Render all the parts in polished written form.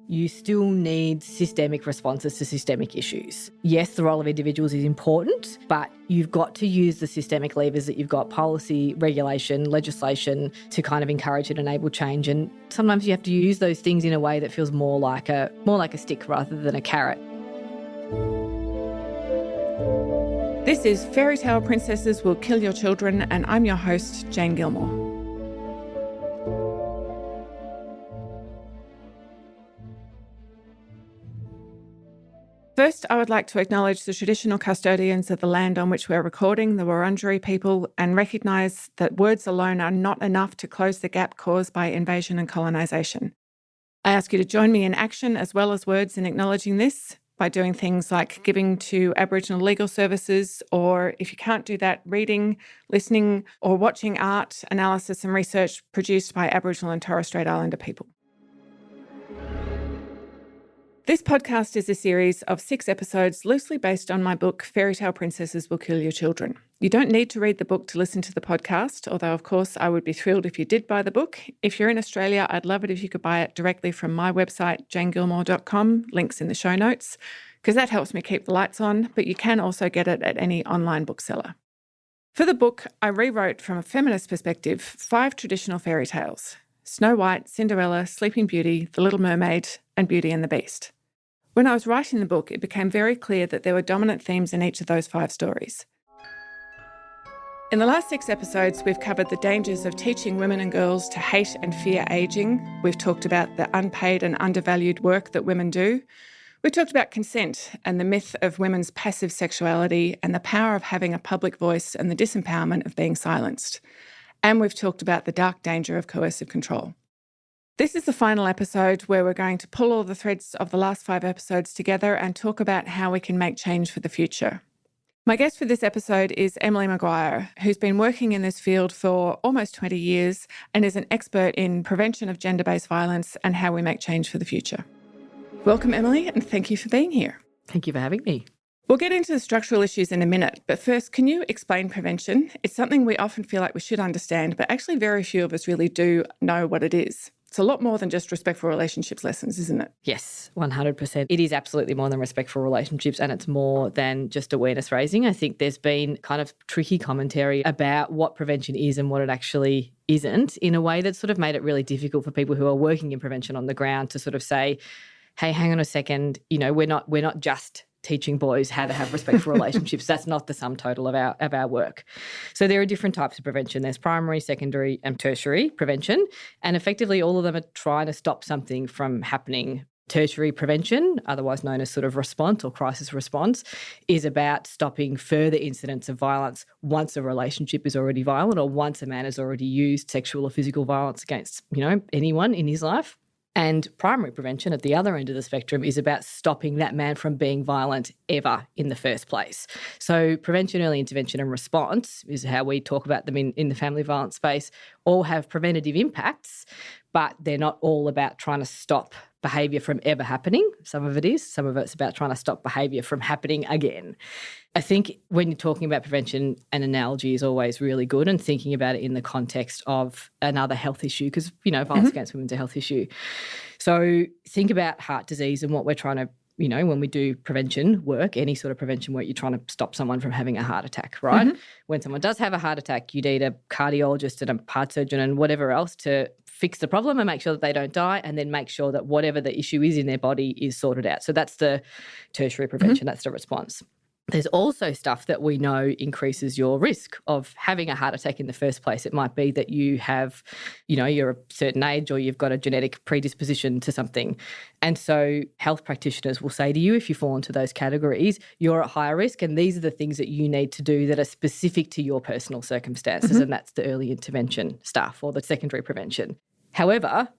you still need systemic responses to systemic issues. Yes, the role of individuals is important, but you've got to use the systemic levers that you've got, policy, regulation, legislation, to kind of encourage and enable change. And sometimes you have to use those things in a way that feels more like a stick rather than a carrot. This is Fairy Tale Princesses Will Kill Your Children, and I'm your host, Jane Gilmore. First, I would like to acknowledge the traditional custodians of the land on which we're recording, the Wurundjeri people, and recognise that words alone are not enough to close the gap caused by invasion and colonisation. I ask you to join me in action as well as words in acknowledging this by doing things like giving to Aboriginal legal services, or if you can't do that, reading, listening, or watching art, analysis and research produced by Aboriginal and Torres Strait Islander people. This podcast is a series of 6 episodes loosely based on my book, Fairy Tale Princesses Will Kill Your Children. You don't need to read the book to listen to the podcast, although of course I would be thrilled if you did buy the book. If you're in Australia, I'd love it if you could buy it directly from my website, janegilmore.com, links in the show notes, because that helps me keep the lights on, but you can also get it at any online bookseller. For the book, I rewrote from a feminist perspective 5 traditional fairy tales: Snow White, Cinderella, Sleeping Beauty, The Little Mermaid, and Beauty and the Beast. When I was writing the book, it became very clear that there were dominant themes in each of those 5 stories. In the last 6 episodes, we've covered the dangers of teaching women and girls to hate and fear ageing. We've talked about the unpaid and undervalued work that women do. We've talked about consent and the myth of women's passive sexuality and the power of having a public voice and the disempowerment of being silenced. And we've talked about the dark danger of coercive control. This is the final episode where we're going to pull all the threads of the last 5 episodes together and talk about how we can make change for the future. My guest for this episode is Emily Maguire, who's been working in this field for almost 20 years and is an expert in prevention of gender-based violence and how we make change for the future. Welcome, Emily, and thank you for being here. Thank you for having me. We'll get into the structural issues in a minute, but first, can you explain prevention? It's something we often feel like we should understand, but actually very few of us really do know what it is. It's a lot more than just respectful relationships lessons, isn't it? Yes, 100%. It is absolutely more than respectful relationships, and it's more than just awareness raising. I think there's been kind of tricky commentary about what prevention is and what it actually isn't, in a way that's sort of made it really difficult for people who are working in prevention on the ground to sort of say, hey, hang on a second, we're not just teaching boys how to have respectful relationships. That's not the sum total of our work. So there are different types of prevention. There's primary, secondary and tertiary prevention, and effectively all of them are trying to stop something from happening. Tertiary prevention, otherwise known as sort of response or crisis response, is about stopping further incidents of violence once a relationship is already violent or once a man has already used sexual or physical violence against, anyone in his life. And primary prevention at the other end of the spectrum is about stopping that man from being violent ever in the first place. So prevention, early intervention and response is how we talk about them in the family violence space, all have preventative impacts, but they're not all about trying to stop behaviour from ever happening. Some of it is. Some of it's about trying to stop behaviour from happening again. I think when you're talking about prevention, an analogy is always really good, and thinking about it in the context of another health issue, because, violence against women is a health issue. So think about heart disease and what we're trying to, when we do prevention work, any sort of prevention work, you're trying to stop someone from having a heart attack, right? Mm-hmm. When someone does have a heart attack, you need a cardiologist and a heart surgeon and whatever else to fix the problem and make sure that they don't die, and then make sure that whatever the issue is in their body is sorted out. So that's the tertiary prevention, that's the response. There's also stuff that we know increases your risk of having a heart attack in the first place. It might be that you have, you're a certain age or you've got a genetic predisposition to something. And so health practitioners will say to you, if you fall into those categories, you're at higher risk, and these are the things that you need to do that are specific to your personal circumstances, and that's the early intervention stuff or the secondary prevention. However,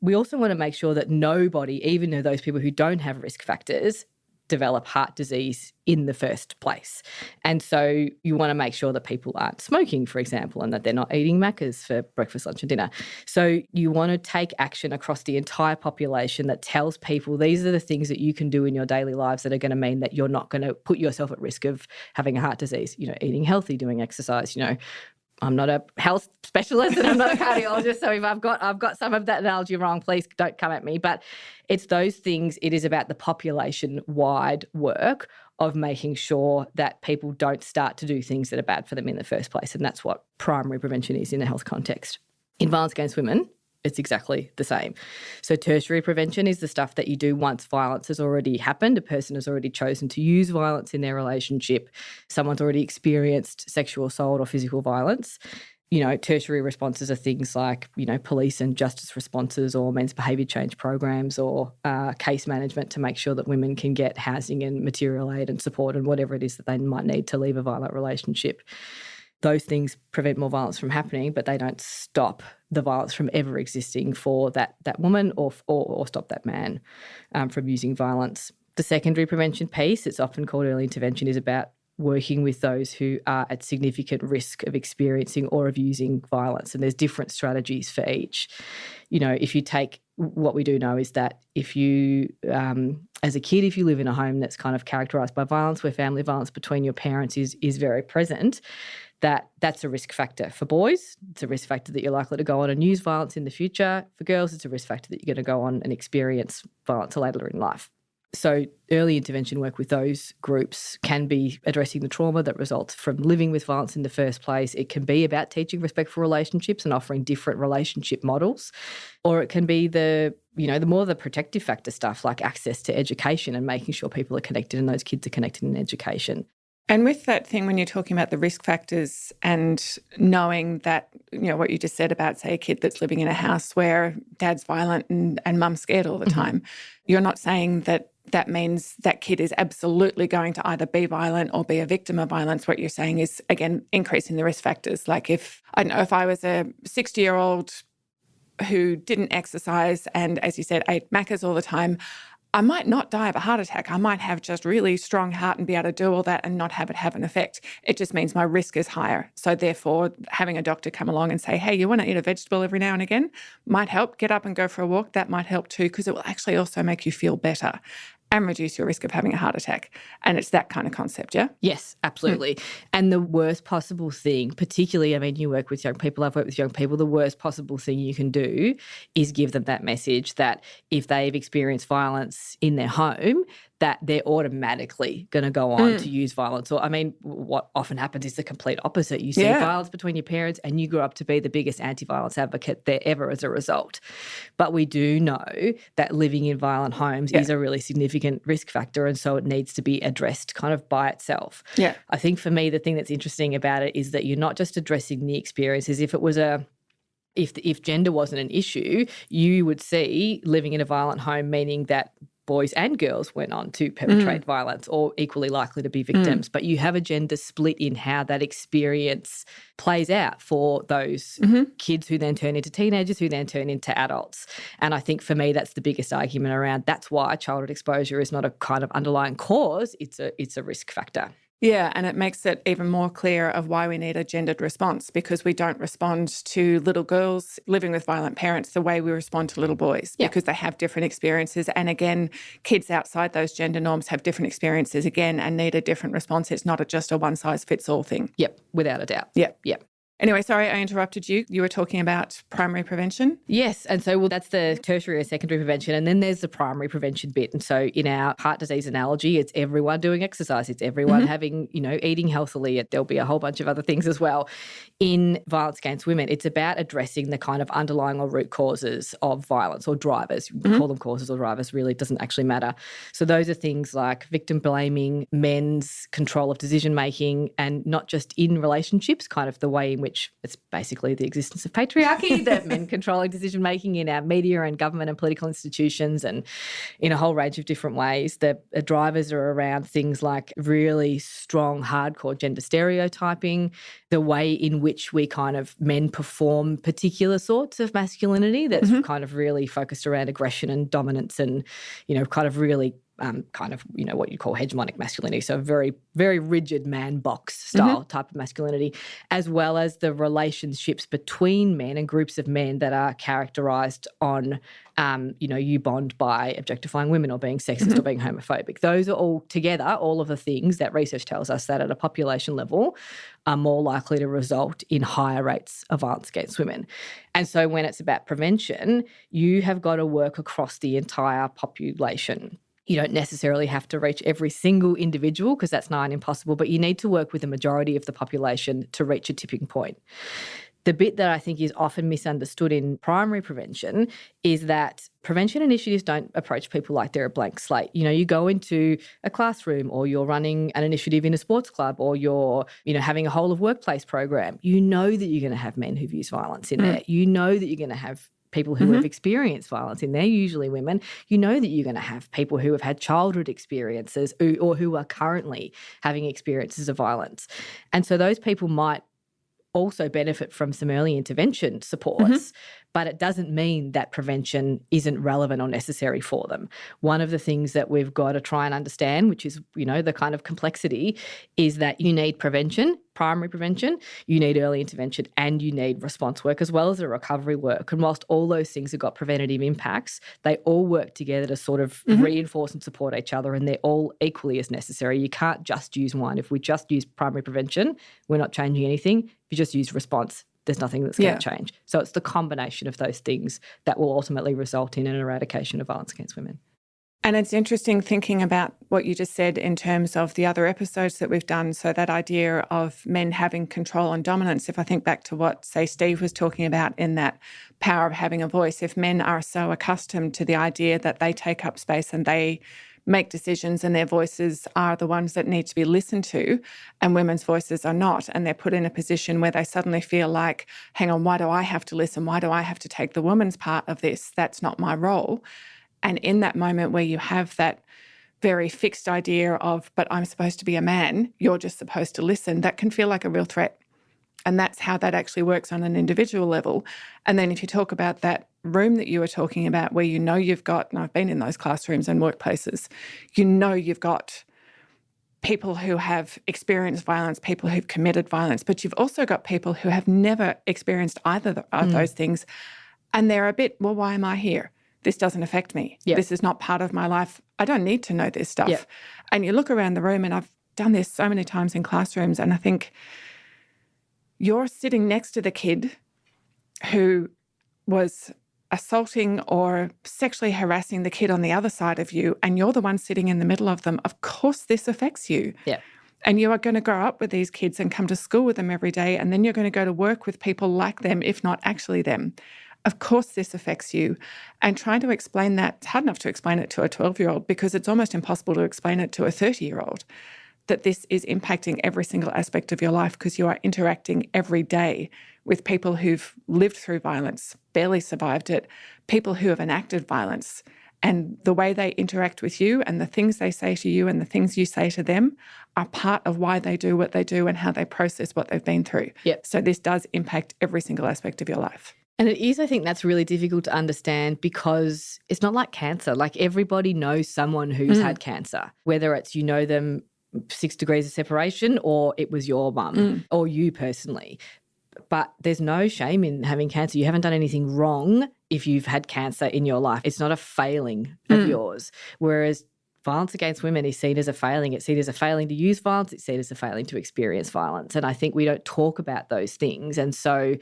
we also want to make sure that nobody, even those people who don't have risk factors, develop heart disease in the first place. And so you want to make sure that people aren't smoking, for example, and that they're not eating Maccas for breakfast, lunch and dinner. So you want to take action across the entire population that tells people these are the things that you can do in your daily lives that are going to mean that you're not going to put yourself at risk of having a heart disease. Eating healthy, doing exercise, I'm not a health specialist and I'm not a cardiologist, so if I've got some of that analogy wrong, please don't come at me. But it's those things. It is about the population-wide work of making sure that people don't start to do things that are bad for them in the first place, and that's what primary prevention is in a health context. In violence against women, it's exactly the same. So tertiary prevention is the stuff that you do once violence has already happened, a person has already chosen to use violence in their relationship, someone's already experienced sexual assault or physical violence. Tertiary responses are things like, police and justice responses or men's behaviour change programs or case management to make sure that women can get housing and material aid and support and whatever it is that they might need to leave a violent relationship. Those things prevent more violence from happening, but they don't stop the violence from ever existing for that woman or stop that man from using violence. The secondary prevention piece, it's often called early intervention, is about working with those who are at significant risk of experiencing or of using violence. And there's different strategies for each. If you take what we do know is that if you, as a kid, if you live in a home that's kind of characterised by violence, where family violence between your parents is very present, that's a risk factor. For boys, it's a risk factor that you're likely to go on and use violence in the future. For girls, it's a risk factor that you're going to go on and experience violence later in life. So early intervention work with those groups can be addressing the trauma that results from living with violence in the first place. It can be about teaching respectful relationships and offering different relationship models. Or it can be the more the protective factor stuff like access to education and making sure people are connected and those kids are connected in education. And with that thing, when you're talking about the risk factors and knowing that, what you just said about, say, a kid that's living in a house where dad's violent and mum's scared all the time, you're not saying that means that kid is absolutely going to either be violent or be a victim of violence. What you're saying is, again, increasing the risk factors. Like if I was a 60-year-old who didn't exercise and, as you said, ate Maccas all the time, I might not die of a heart attack. I might have just really strong heart and be able to do all that and not have it have an effect. It just means my risk is higher. So therefore, having a doctor come along and say, hey, you want to eat a vegetable every now and again might help. Get up and go for a walk. That might help too, because it will actually also make you feel better and reduce your risk of having a heart attack. And it's that kind of concept, yeah? Yes, absolutely. And the worst possible thing, particularly, you work with young people, I've worked with young people, the worst possible thing you can do is give them that message that if they've experienced violence in their home, that they're automatically going to go on to use violence. Or, what often happens is the complete opposite. You see violence between your parents and you grow up to be the biggest anti-violence advocate there ever as a result. But we do know that living in violent homes is a really significant risk factor, and so it needs to be addressed kind of by itself. Yeah. I think for me, the thing that's interesting about it is that you're not just addressing the experiences. If it was if gender wasn't an issue, you would see living in a violent home meaning that boys and girls went on to perpetrate violence or equally likely to be victims. But you have a gender split in how that experience plays out for those kids who then turn into teenagers, who then turn into adults. And I think for me, that's the biggest argument around that's why childhood exposure is not a kind of underlying cause, it's a risk factor. Yeah, and it makes it even more clear of why we need a gendered response, because we don't respond to little girls living with violent parents the way we respond to little boys, because they have different experiences. And again, kids outside those gender norms have different experiences again and need a different response. It's not just a one-size-fits-all thing. Yep, without a doubt. Yep. Anyway, sorry, I interrupted you. You were talking about primary prevention? Yes. And so, that's the tertiary or secondary prevention. And then there's the primary prevention bit. And so in our heart disease analogy, it's everyone doing exercise. It's everyone having, eating healthily. There'll be a whole bunch of other things as well. In violence against women, it's about addressing the kind of underlying or root causes of violence or drivers. You can call them causes or drivers, really, it doesn't actually matter. So those are things like victim blaming, men's control of decision-making, and not just in relationships, kind of the way in which it's basically the existence of patriarchy, that men controlling decision-making in our media and government and political institutions and in a whole range of different ways. The drivers are around things like really strong, hardcore gender stereotyping, the way in which we kind of men perform particular sorts of masculinity that's kind of really focused around aggression and dominance and, kind of really kind of, what you call hegemonic masculinity. So a very, very rigid man box style type of masculinity, as well as the relationships between men and groups of men that are characterized on, you bond by objectifying women or being sexist or being homophobic. Those are all together, all of the things that research tells us that at a population level are more likely to result in higher rates of violence against women. And so when it's about prevention, you have got to work across the entire population. You don't necessarily have to reach every single individual because that's nigh on impossible, but you need to work with the majority of the population to reach a tipping point. The bit that I think is often misunderstood in primary prevention is that prevention initiatives don't approach people like they're a blank slate. You go into a classroom or you're running an initiative in a sports club or you're, having a whole of workplace program. You know that you're going to have men who've used violence in there. You know that you're going to have people who have experienced violence in there, usually women. You know that you're going to have people who have had childhood experiences or who are currently having experiences of violence. And so those people might also benefit from some early intervention supports, but it doesn't mean that prevention isn't relevant or necessary for them. One of the things that we've got to try and understand, which is, the kind of complexity, is that you need prevention, primary prevention, you need early intervention, and you need response work as well as the recovery work. And whilst all those things have got preventative impacts, they all work together to sort of reinforce and support each other, and they're all equally as necessary. You can't just use one. If we just use primary prevention, we're not changing anything. If you just use response, there's nothing that's going to change. So it's the combination of those things that will ultimately result in an eradication of violence against women. And it's interesting thinking about what you just said in terms of the other episodes that we've done. So that idea of men having control and dominance, if I think back to what, say, Steve was talking about in that power of having a voice, if men are so accustomed to the idea that they take up space and they make decisions and their voices are the ones that need to be listened to and women's voices are not, and they're put in a position where they suddenly feel like, hang on, why do I have to listen? Why do I have to take the woman's part of this? That's not my role. And in that moment where you have that very fixed idea of, but I'm supposed to be a man, you're just supposed to listen, that can feel like a real threat. And that's how that actually works on an individual level. And then if you talk about that room that you were talking about where you've got, and I've been in those classrooms and workplaces, you've got people who have experienced violence, people who've committed violence, but you've also got people who have never experienced either of those things. And they're a bit, well, why am I here? This doesn't affect me. Yep. This is not part of my life. I don't need to know this stuff. Yep. And you look around the room, and I've done this so many times in classrooms, and I think you're sitting next to the kid who was assaulting or sexually harassing the kid on the other side of you, and you're the one sitting in the middle of them. Of course this affects you. Yeah. And you are going to grow up with these kids and come to school with them every day, and then you're going to go to work with people like them, if not actually them. Of course this affects you. And trying to explain that, it's hard enough to explain it to a 12-year-old because it's almost impossible to explain it to a 30-year-old, that this is impacting every single aspect of your life because you are interacting every day with people who've lived through violence, barely survived it, people who have enacted violence. And the way they interact with you and the things they say to you and the things you say to them are part of why they do what they do and how they process what they've been through. Yep. So this does impact every single aspect of your life. And it is, I think that's really difficult to understand because it's not like cancer. Like everybody knows someone who's had cancer, whether it's you know them 6 degrees of separation or it was your mum or you personally. But there's no shame in having cancer. You haven't done anything wrong if you've had cancer in your life. It's not a failing of yours. Whereas violence against women is seen as a failing. It's seen as a failing to use violence. It's seen as a failing to experience violence. And I think we don't talk about those things. And so,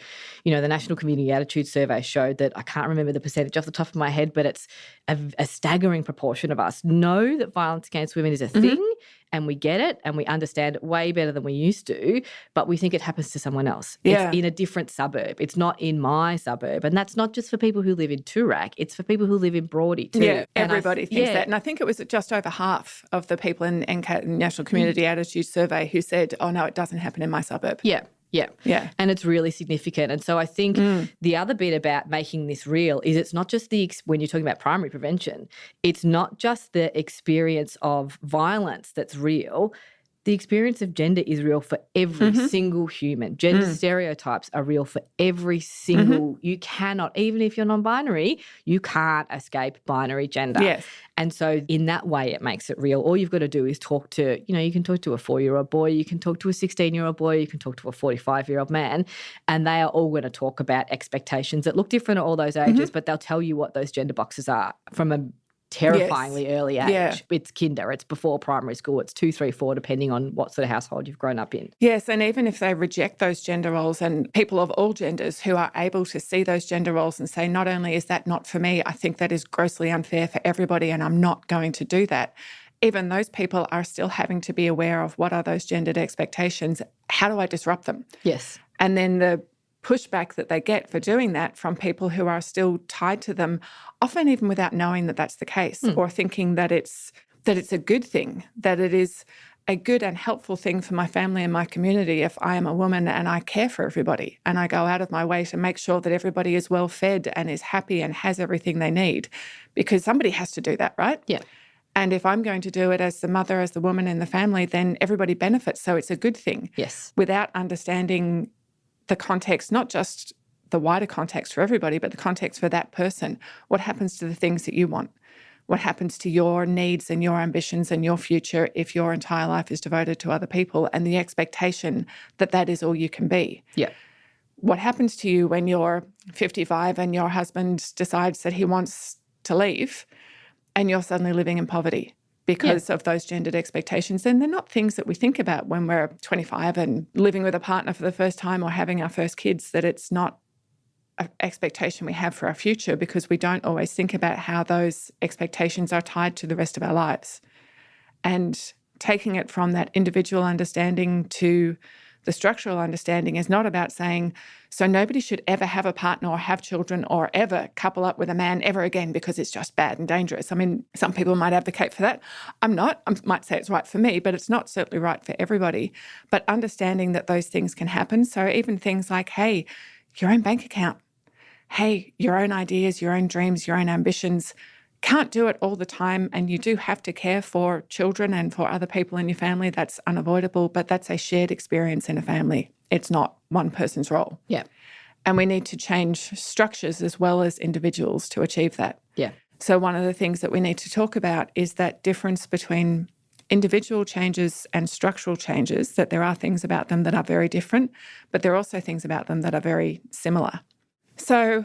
the National Community Attitude Survey showed that, I can't remember the percentage off the top of my head, but it's a staggering proportion of us know that violence against women is a thing and we get it and we understand it way better than we used to, but we think it happens to someone else. Yeah. It's in a different suburb. It's not in my suburb. And that's not just for people who live in Toorak. It's for people who live in Broadie too. Yeah, everybody thinks that. And I think it was just over half of the people in National Community Attitude Survey who said, oh, no, it doesn't happen in my suburb. Yeah. Yeah. And it's really significant. And so I think the other bit about making this real is it's not just when you're talking about primary prevention, it's not just the experience of violence that's real. The experience of gender is real for every single human. Gender stereotypes are real for every single, you cannot, even if you're non-binary, you can't escape binary gender. Yes. And so in that way, it makes it real. All you've got to do is talk to, you can talk to a 4-year-old boy, you can talk to a 16-year-old boy, you can talk to a 45-year-old man, and they are all going to talk about expectations that look different at all those ages, but they'll tell you what those gender boxes are from a terrifyingly early age. Yeah. It's kinder, it's before primary school, it's 2, 3, 4, depending on what sort of household you've grown up in. Yes, and even if they reject those gender roles, and people of all genders who are able to see those gender roles and say, not only is that not for me, I think that is grossly unfair for everybody and I'm not going to do that. Even those people are still having to be aware of what are those gendered expectations, how do I disrupt them? Yes. And then the pushback that they get for doing that from people who are still tied to them, often even without knowing that that's the case, or thinking that it's a good thing, that it is a good and helpful thing for my family and my community if I am a woman and I care for everybody and I go out of my way to make sure that everybody is well fed and is happy and has everything they need, because somebody has to do that, right? Yeah. And if I'm going to do it as the mother, as the woman in the family, then everybody benefits. So it's a good thing. Yes. Without understanding the context, not just the wider context for everybody, but the context for that person. What happens to the things that you want? What happens to your needs and your ambitions and your future if your entire life is devoted to other people and the expectation that that is all you can be? Yeah. What happens to you when you're 55 and your husband decides that he wants to leave and you're suddenly living in poverty because of those gendered expectations? Then they're not things that we think about when we're 25 and living with a partner for the first time or having our first kids, that it's not an expectation we have for our future, because we don't always think about how those expectations are tied to the rest of our lives. And taking it from that individual understanding to the structural understanding is not about saying, so nobody should ever have a partner or have children or ever couple up with a man ever again because it's just bad and dangerous. I mean, some people might advocate for that. I'm not. I might say it's right for me, but it's not certainly right for everybody. But understanding that those things can happen. So even things like, hey, your own bank account, hey, your own ideas, your own dreams, your own ambitions, can't do it all the time, and you do have to care for children and for other people in your family. That's unavoidable, but that's a shared experience in a family. It's not one person's role. Yeah. And we need to change structures as well as individuals to achieve that. Yeah. So one of the things that we need to talk about is that difference between individual changes and structural changes, that there are things about them that are very different, but there are also things about them that are very similar. So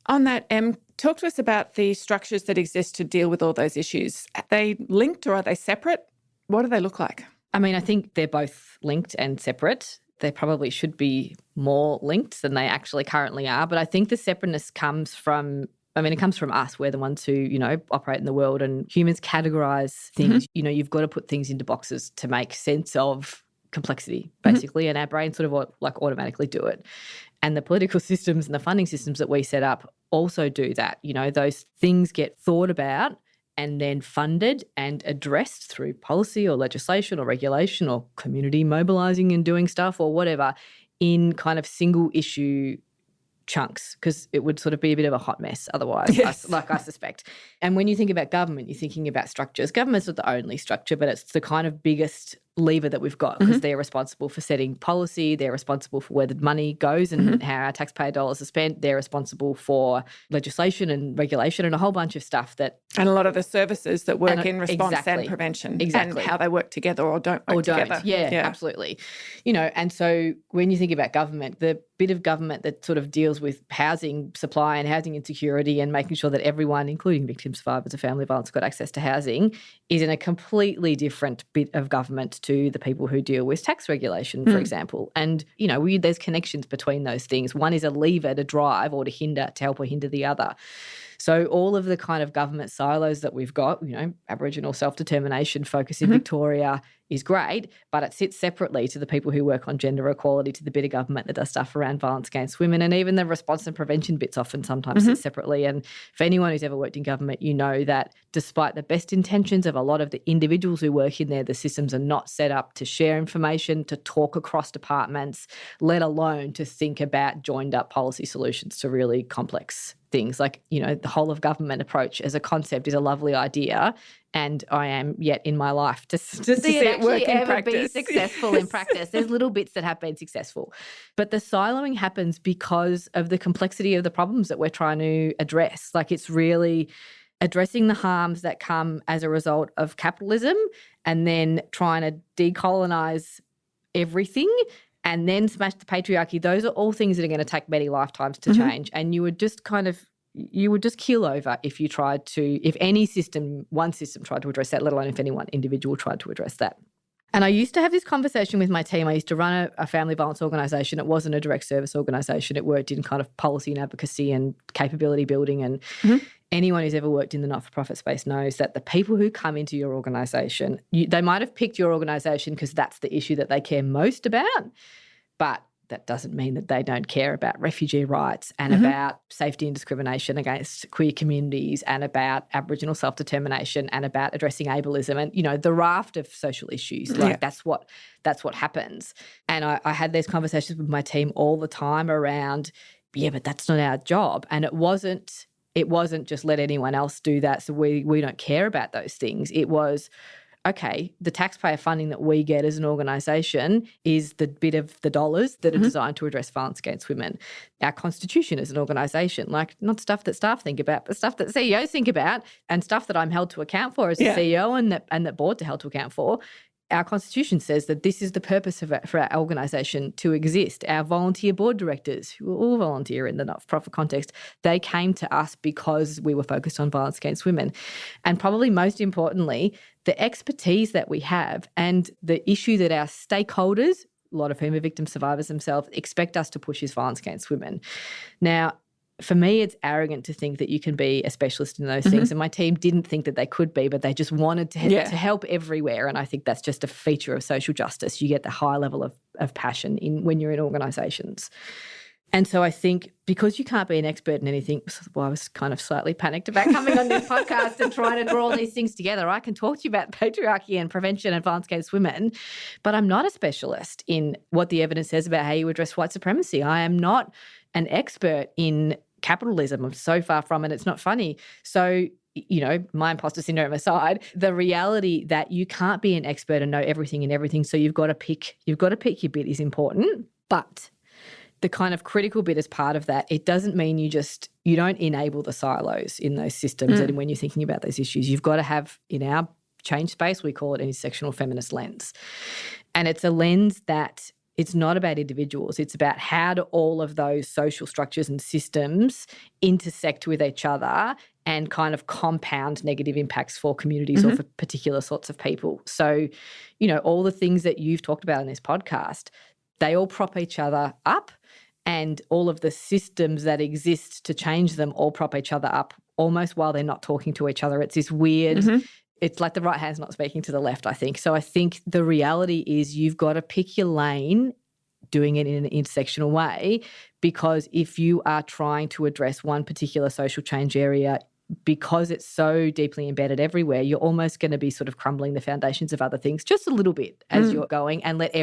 on that, Em, talk to us about the structures that exist to deal with all those issues. Are they linked or are they separate? What do they look like? I mean, I think they're both linked and separate. They probably should be more linked than they actually currently are. But I think the separateness comes from, it comes from us. We're the ones who, operate in the world, and humans categorize things. You've got to put things into boxes to make sense of complexity, basically, and our brains sort of automatically do it. And the political systems and the funding systems that we set up also do that. Those things get thought about and then funded and addressed through policy or legislation or regulation or community mobilising and doing stuff or whatever in kind of single issue chunks, because it would sort of be a bit of a hot mess otherwise, yes. I suspect. And when you think about government, you're thinking about structures. Government's not the only structure, but it's the kind of biggest lever that we've got, because they're responsible for setting policy, they're responsible for where the money goes and how our taxpayer dollars are spent, they're responsible for legislation and regulation and a whole bunch of stuff that... And a lot of the services that work in response and prevention. Exactly. And how they work together or don't work together. Yeah, absolutely. And so when you think about government, the bit of government that sort of deals with housing supply and housing insecurity and making sure that everyone, including victims, survivors of family violence, got access to housing, is in a completely different bit of government to the people who deal with tax regulation, for example. And, there's connections between those things. One is a lever to drive or to hinder, to help or hinder the other. So all of the kind of government silos that we've got, Aboriginal self-determination focus in Victoria is great, but it sits separately to the people who work on gender equality, to the bit of government that does stuff around violence against women, and even the response and prevention bits often sometimes sit separately. And for anyone who's ever worked in government, you know that despite the best intentions of a lot of the individuals who work in there, the systems are not set up to share information, to talk across departments, let alone to think about joined up policy solutions to really complex things. Like, the whole of government approach as a concept is a lovely idea. and I am yet in my life to see it actually ever be successful in practice. There's little bits that have been successful. But the siloing happens because of the complexity of the problems that we're trying to address. Like, it's really addressing the harms that come as a result of capitalism and then trying to decolonize everything and then smash the patriarchy. Those are all things that are going to take many lifetimes to change. And you would just keel over if you tried to, if any system, one system tried to address that, let alone if any one individual tried to address that. And I used to have this conversation with my team. I used to run a family violence organisation. It wasn't a direct service organisation. It worked in kind of policy and advocacy and capability building. And anyone who's ever worked in the not-for-profit space knows that the people who come into your organisation, they might have picked your organisation because that's the issue that they care most about, but that doesn't mean that they don't care about refugee rights and about safety and discrimination against queer communities and about Aboriginal self-determination and about addressing ableism and, you know, the raft of social issues. Like that's what happens. And I had these conversations with my team all the time around, but that's not our job. And it wasn't just let anyone else do that so we don't care about those things. It was, okay, the taxpayer funding that we get as an organisation is the bit of the dollars that are designed to address violence against women. Our constitution as an organisation, like not stuff that staff think about, but stuff that CEOs think about and stuff that I'm held to account for as a CEO and that boards are held to account for. Our constitution says that this is the purpose for our organisation to exist. Our volunteer board directors, who are all volunteer in the not-for-profit context, they came to us because we were focused on violence against women. And probably most importantly, the expertise that we have and the issue that our stakeholders, a lot of whom are victim survivors themselves, expect us to push is violence against women. Now, for me, it's arrogant to think that you can be a specialist in those things. And my team didn't think that they could be, but they just wanted to help everywhere. And I think that's just a feature of social justice. You get the high level of passion when you're in organisations. And so I think because you can't be an expert in anything, well, I was kind of slightly panicked about coming on this podcast and trying to draw all these things together. I can talk to you about patriarchy and prevention and violence against women, but I'm not a specialist in what the evidence says about how you address white supremacy. I am not an expert in capitalism. I'm so far from it. It's not funny. So, you know, my imposter syndrome aside, the reality that you can't be an expert and know everything and everything. So you've got to pick your bit is important. But the kind of critical bit as part of that, it doesn't mean you don't enable the silos in those systems. And when you're thinking about those issues, you've got to have, in our change space, we call it an intersectional feminist lens. And it's a lens that it's not about individuals. It's about how do all of those social structures and systems intersect with each other and kind of compound negative impacts for communities or for particular sorts of people. So, you know, all the things that you've talked about in this podcast, they all prop each other up, and all of the systems that exist to change them all prop each other up almost while they're not talking to each other. It's this weird... It's like the right hand's not speaking to the left, I think. So I think the reality is you've got to pick your lane doing it in an intersectional way, because if you are trying to address one particular social change area, because it's so deeply embedded everywhere, you're almost going to be sort of crumbling the foundations of other things just a little bit as you're going, and let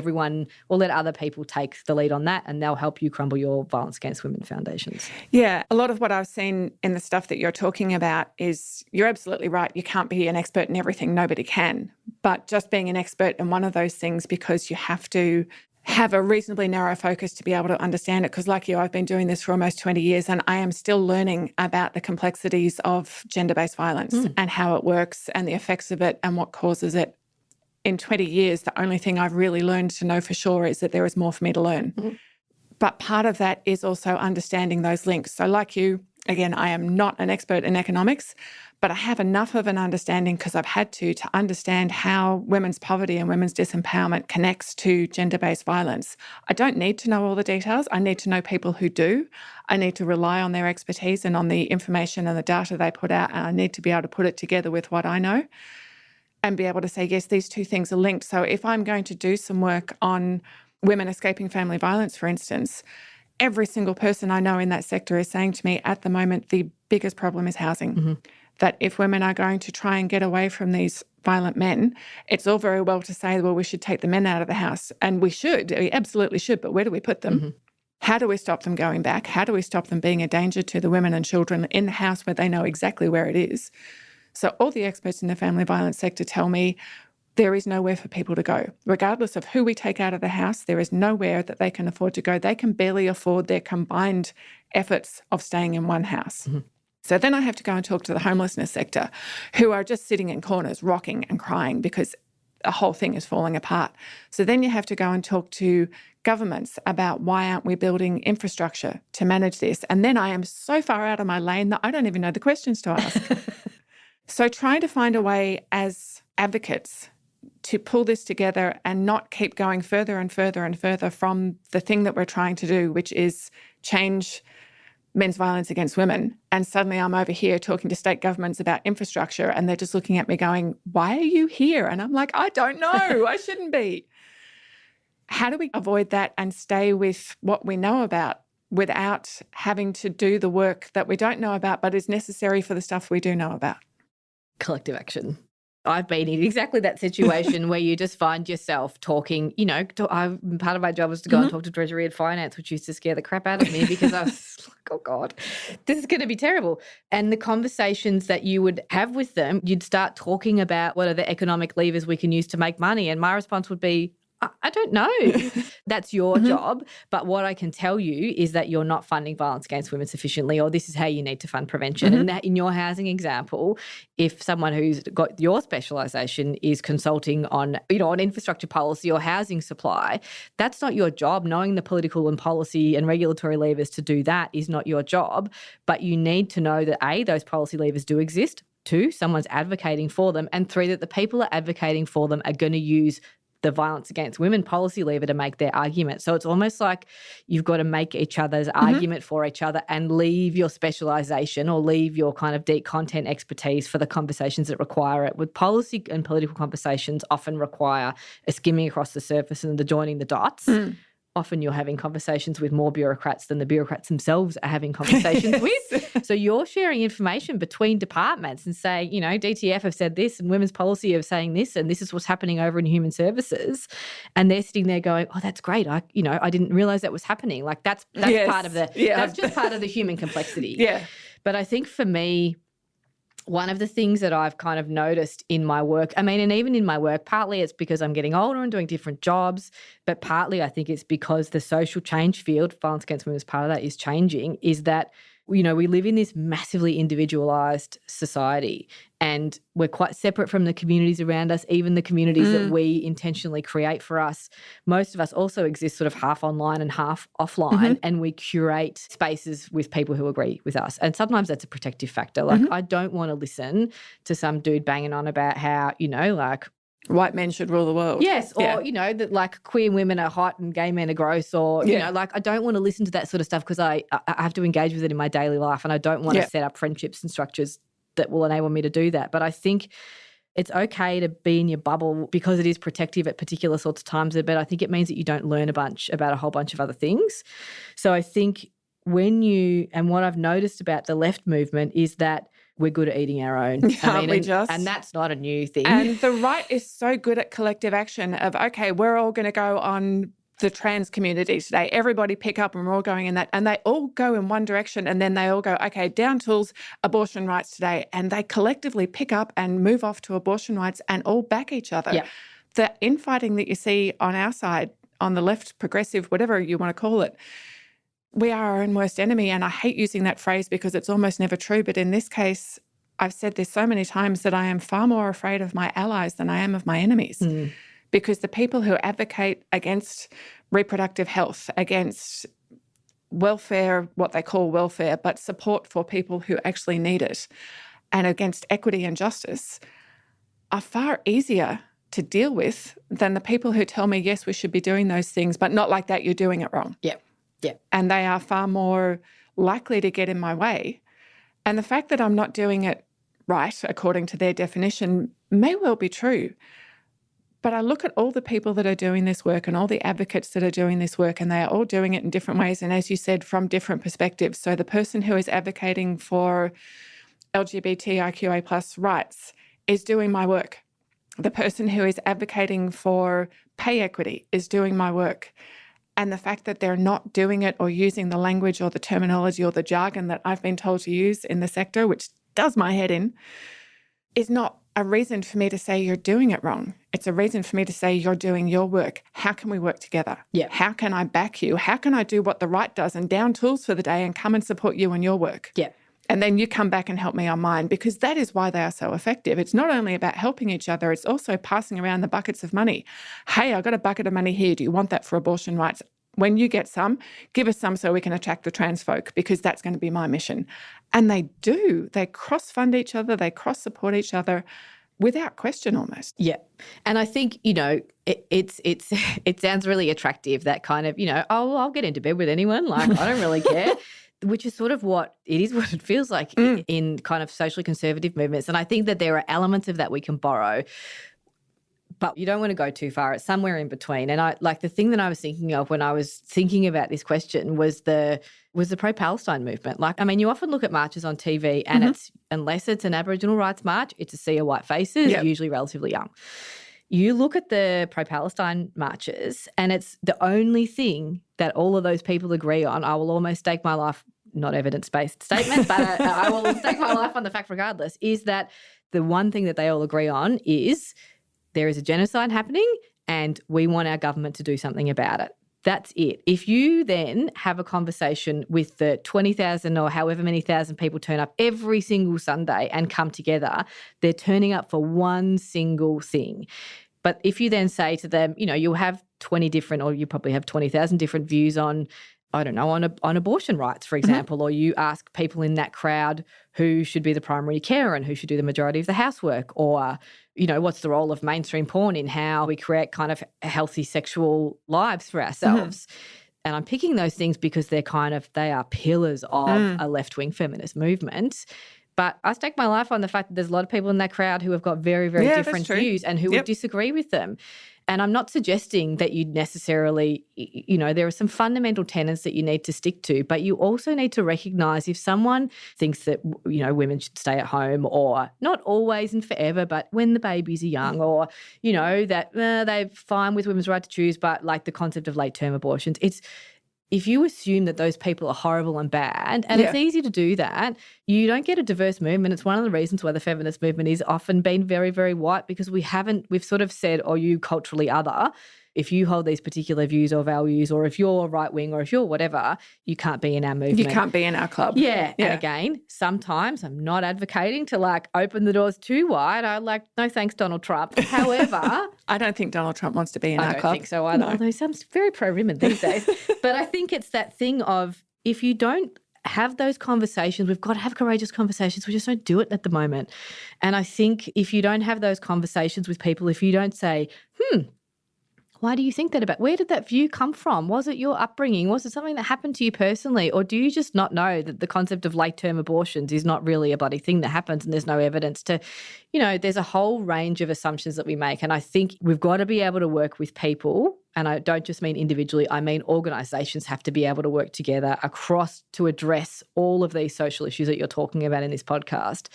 other people take the lead on that, and they'll help you crumble your violence against women foundations. Yeah, a lot of what I've seen in the stuff that you're talking about is, you're absolutely right, you can't be an expert in everything, nobody can. But just being an expert in one of those things, because you have to have a reasonably narrow focus to be able to understand it. Because like you, I've been doing this for almost 20 years and I am still learning about the complexities of gender-based violence and how it works and the effects of it and what causes it. In 20 years, the only thing I've really learned to know for sure is that there is more for me to learn. But part of that is also understanding those links. So like you, again, I am not an expert in economics, but I have enough of an understanding, because I've had to understand how women's poverty and women's disempowerment connects to gender-based violence. I don't need to know all the details. I need to know people who do. I need to rely on their expertise and on the information and the data they put out, and I need to be able to put it together with what I know and be able to say, yes, these two things are linked. So if I'm going to do some work on women escaping family violence, for instance, every single person I know in that sector is saying to me at the moment, the biggest problem is housing. That if women are going to try and get away from these violent men, it's all very well to say, well, we should take the men out of the house. And we absolutely should, but where do we put them? How do we stop them going back? How do we stop them being a danger to the women and children in the house where they know exactly where it is? So all the experts in the family violence sector tell me there is nowhere for people to go. Regardless of who we take out of the house, there is nowhere that they can afford to go. They can barely afford their combined efforts of staying in one house. Mm-hmm. So then I have to go and talk to the homelessness sector, who are just sitting in corners, rocking and crying because the whole thing is falling apart. So then you have to go and talk to governments about why aren't we building infrastructure to manage this? And then I am so far out of my lane that I don't even know the questions to ask. So trying to find a way as advocates to pull this together and not keep going further and further and further from the thing that we're trying to do, which is change men's violence against women. And suddenly I'm over here talking to state governments about infrastructure and they're just looking at me going, why are you here? And I'm like, I don't know. I shouldn't be. How do we avoid that and stay with what we know about without having to do the work that we don't know about but is necessary for the stuff we do know about? Collective action. I've been in exactly that situation where you just find yourself talking, part of my job was to go and talk to Treasury and Finance, which used to scare the crap out of me because I was like, oh God, this is going to be terrible. And the conversations that you would have with them, you'd start talking about what are the economic levers we can use to make money. And my response would be, I don't know. That's your job. But what I can tell you is that you're not funding violence against women sufficiently, or this is how you need to fund prevention. And that in your housing example, if someone who's got your specialisation is consulting on, on infrastructure policy or housing supply, that's not your job. Knowing the political and policy and regulatory levers to do that is not your job. But you need to know that A, those policy levers do exist. 2, someone's advocating for them. And 3, that the people are advocating for them are going to use the violence against women policy lever to make their argument. So it's almost like you've got to make each other's argument for each other and leave your specialisation or leave your kind of deep content expertise for the conversations that require it. With policy and political conversations often require a skimming across the surface and the joining the dots. Often you're having conversations with more bureaucrats than the bureaucrats themselves are having conversations with. So you're sharing information between departments and saying, DTF have said this and women's policy of saying this and this is what's happening over in human services. And they're sitting there going, oh, that's great. I didn't realise that was happening. Like that's part of that's just part of the human complexity. Yeah. But I think for me, one of the things that I've kind of noticed in my work, and even in my work, partly it's because I'm getting older and doing different jobs, but partly I think it's because the social change field, violence against women as part of that, is changing, is that, we live in this massively individualised society and we're quite separate from the communities around us, even the communities that we intentionally create for us. Most of us also exist sort of half online and half offline and we curate spaces with people who agree with us. And sometimes that's a protective factor. Like I don't want to listen to some dude banging on about how, white men should rule the world. Yes, or, that like queer women are hot and gay men are gross or, I don't want to listen to that sort of stuff because I have to engage with it in my daily life and I don't want to set up friendships and structures that will enable me to do that. But I think it's okay to be in your bubble because it is protective at particular sorts of times, but I think it means that you don't learn a bunch about a whole bunch of other things. So I think and what I've noticed about the left movement is that we're good at eating our own. And that's not a new thing. And the right is so good at collective action of, okay, we're all going to go on the trans community today. Everybody pick up and we're all going in that. And they all go in one direction and then they all go, okay, down tools, abortion rights today. And they collectively pick up and move off to abortion rights and all back each other. Yeah. The infighting that you see on our side, on the left, progressive, whatever you want to call it, we are our own worst enemy. And I hate using that phrase because it's almost never true. But in this case, I've said this so many times that I am far more afraid of my allies than I am of my enemies. Because the people who advocate against reproductive health, against welfare, what they call welfare, but support for people who actually need it, and against equity and justice, are far easier to deal with than the people who tell me, yes, we should be doing those things, but not like that, you're doing it wrong. Yeah. And they are far more likely to get in my way. And the fact that I'm not doing it right, according to their definition, may well be true. But I look at all the people that are doing this work and all the advocates that are doing this work, and they are all doing it in different ways. And as you said, from different perspectives. So the person who is advocating for LGBTIQA plus rights is doing my work. The person who is advocating for pay equity is doing my work. And the fact that they're not doing it or using the language or the terminology or the jargon that I've been told to use in the sector, which does my head in, is not a reason for me to say you're doing it wrong. It's a reason for me to say you're doing your work. How can we work together? Yeah. How can I back you? How can I do what the right does and down tools for the day and come and support you in your work? Yeah. And then you come back and help me on mine, because that is why they are so effective. It's not only about helping each other, it's also passing around the buckets of money. Hey, I got a bucket of money here. Do you want that for abortion rights? When you get some, give us some so we can attract the trans folk, because that's going to be my mission. And they do. They cross-fund each other. They cross-support each other without question almost. Yeah. And I think, it sounds really attractive, that kind of, oh, I'll get into bed with anyone. Like, I don't really care. Which is sort of what it feels like in kind of socially conservative movements. And I think that there are elements of that we can borrow, but you don't want to go too far. It's somewhere in between. And the thing that I was thinking of when I was thinking about this question was the pro-Palestine movement. You often look at marches on TV and it's, unless it's an Aboriginal rights march, it's a sea of white faces, usually relatively young. You look at the pro-Palestine marches and it's the only thing that all of those people agree on. I will almost stake my life, not evidence-based statement, but I will stake my life on the fact regardless, is that the one thing that they all agree on is there is a genocide happening and we want our government to do something about it. That's it. If you then have a conversation with the 20,000 or however many thousand people turn up every single Sunday and come together, they're turning up for one single thing. But if you then say to them, you'll have 20 different, or you probably have 20,000 different views on, I don't know, on abortion rights, for example, or you ask people in that crowd who should be the primary carer and who should do the majority of the housework, or, what's the role of mainstream porn in how we create kind of healthy sexual lives for ourselves. And I'm picking those things because they are pillars of a left-wing feminist movement. But I stake my life on the fact that there's a lot of people in that crowd who have got very, very different views and who would disagree with them. And I'm not suggesting that you necessarily, there are some fundamental tenets that you need to stick to, but you also need to recognise if someone thinks that, women should stay at home, or not always and forever, but when the babies are young, or, that they're fine with women's right to choose, but like the concept of late-term abortions, if you assume that those people are horrible and bad, and it's easy to do that, you don't get a diverse movement. It's one of the reasons why the feminist movement is often been very, very white, because we've sort of said, oh, you culturally other. If you hold these particular views or values, or if you're right wing, or if you're whatever, you can't be in our movement. You can't be in our club. Yeah. And again, sometimes I'm not advocating to open the doors too wide. No thanks, Donald Trump. However, I don't think Donald Trump wants to be in our club. I don't think so either. No. Although I'm very pro-women these days. But I think it's that thing of, if you don't have those conversations, we've got to have courageous conversations. We just don't do it at the moment. And I think if you don't have those conversations with people, if you don't say, why do you think that about? Where did that view come from? Was it your upbringing? Was it something that happened to you personally? Or do you just not know that the concept of late-term abortions is not really a bloody thing that happens, and there's no evidence to, there's a whole range of assumptions that we make. And I think we've got to be able to work with people, and I don't just mean individually, I mean organisations have to be able to work together across to address all of these social issues that you're talking about in this podcast.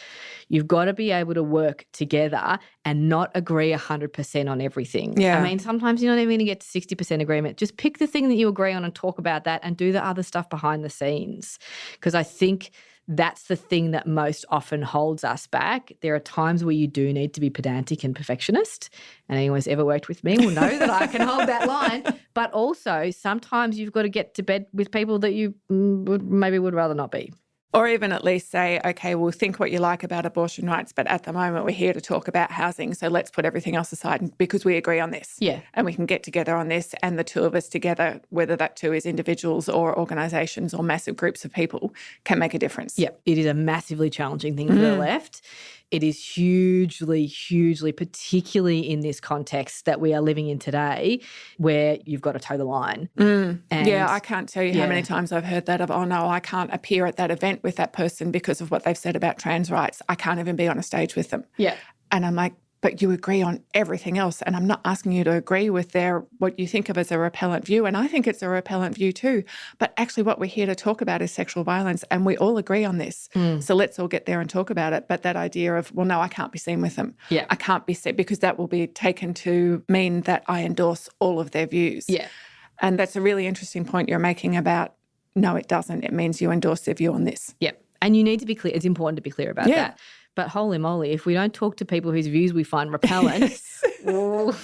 You've got to be able to work together and not agree 100% on everything. Yeah. I mean, sometimes you're not even going to get to 60% agreement. Just pick the thing that you agree on and talk about that, and do the other stuff behind the scenes. Because I think that's the thing that most often holds us back. There are times where you do need to be pedantic and perfectionist, and anyone who's ever worked with me will know that I can hold that line. But also sometimes you've got to get to bed with people that you would rather not be. Or even at least say, okay, we'll think what you like about abortion rights, but at the moment we're here to talk about housing, so let's put everything else aside because we agree on this. Yeah. And we can get together on this, and the two of us together, whether that two is individuals or organisations or massive groups of people, can make a difference. Yeah, it is a massively challenging thing for the left. It is hugely, hugely, particularly in this context that we are living in today, where you've got to toe the line. And I can't tell you how many times I've heard that of, oh no, I can't appear at that event with that person because of what they've said about trans rights. I can't even be on a stage with them. Yeah. And I'm like, but you agree on everything else. And I'm not asking you to agree with what you think of as a repellent view. And I think it's a repellent view too. But actually what we're here to talk about is sexual violence, and we all agree on this. So let's all get there and talk about it. But that idea of, well, no, I can't be seen with them. Yeah. I can't be seen, because that will be taken to mean that I endorse all of their views. Yeah. And that's a really interesting point you're making about, no, it doesn't. It means you endorse their view on this. Yeah. And you need to be clear. It's important to be clear about that. But holy moly, if we don't talk to people whose views we find repellent, well,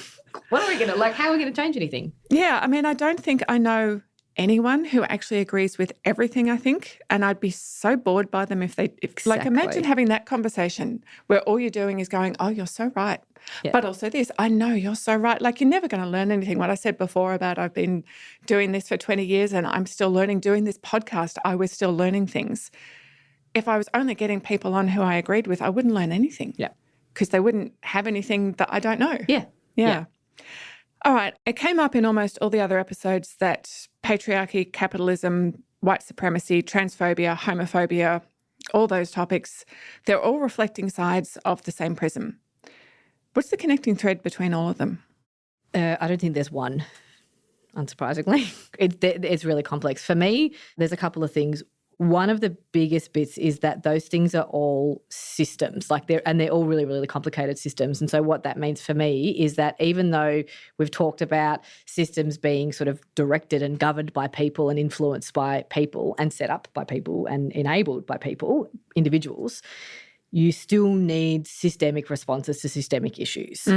what are we going to, like, how are we going to change anything? Yeah, I mean, I don't think I know anyone who actually agrees with everything I think, and I'd be so bored by them if like, imagine having that conversation where all you're doing is going, oh, you're so right. Yeah. But also this, I know you're so right. Like, you're never going to learn anything. What I said before about I've been doing this for 20 years and I'm still learning, doing this podcast, I was still learning things. If I was only getting people on who I agreed with, I wouldn't learn anything. Yeah. Because they wouldn't have anything that I don't know. Yeah. Yeah. All right. It came up in almost all the other episodes that patriarchy, capitalism, white supremacy, transphobia, homophobia, all those topics, they're all reflecting sides of the same prism. What's the connecting thread between all of them? I don't think there's one, unsurprisingly. It's really complex. For me, there's a couple of things. One of the biggest bits is that those things are all systems, they're all really, really complicated systems. And so what that means for me is that even though we've talked about systems being sort of directed and governed by people and influenced by people and set up by people and enabled by people, individuals, you still need systemic responses to systemic issues.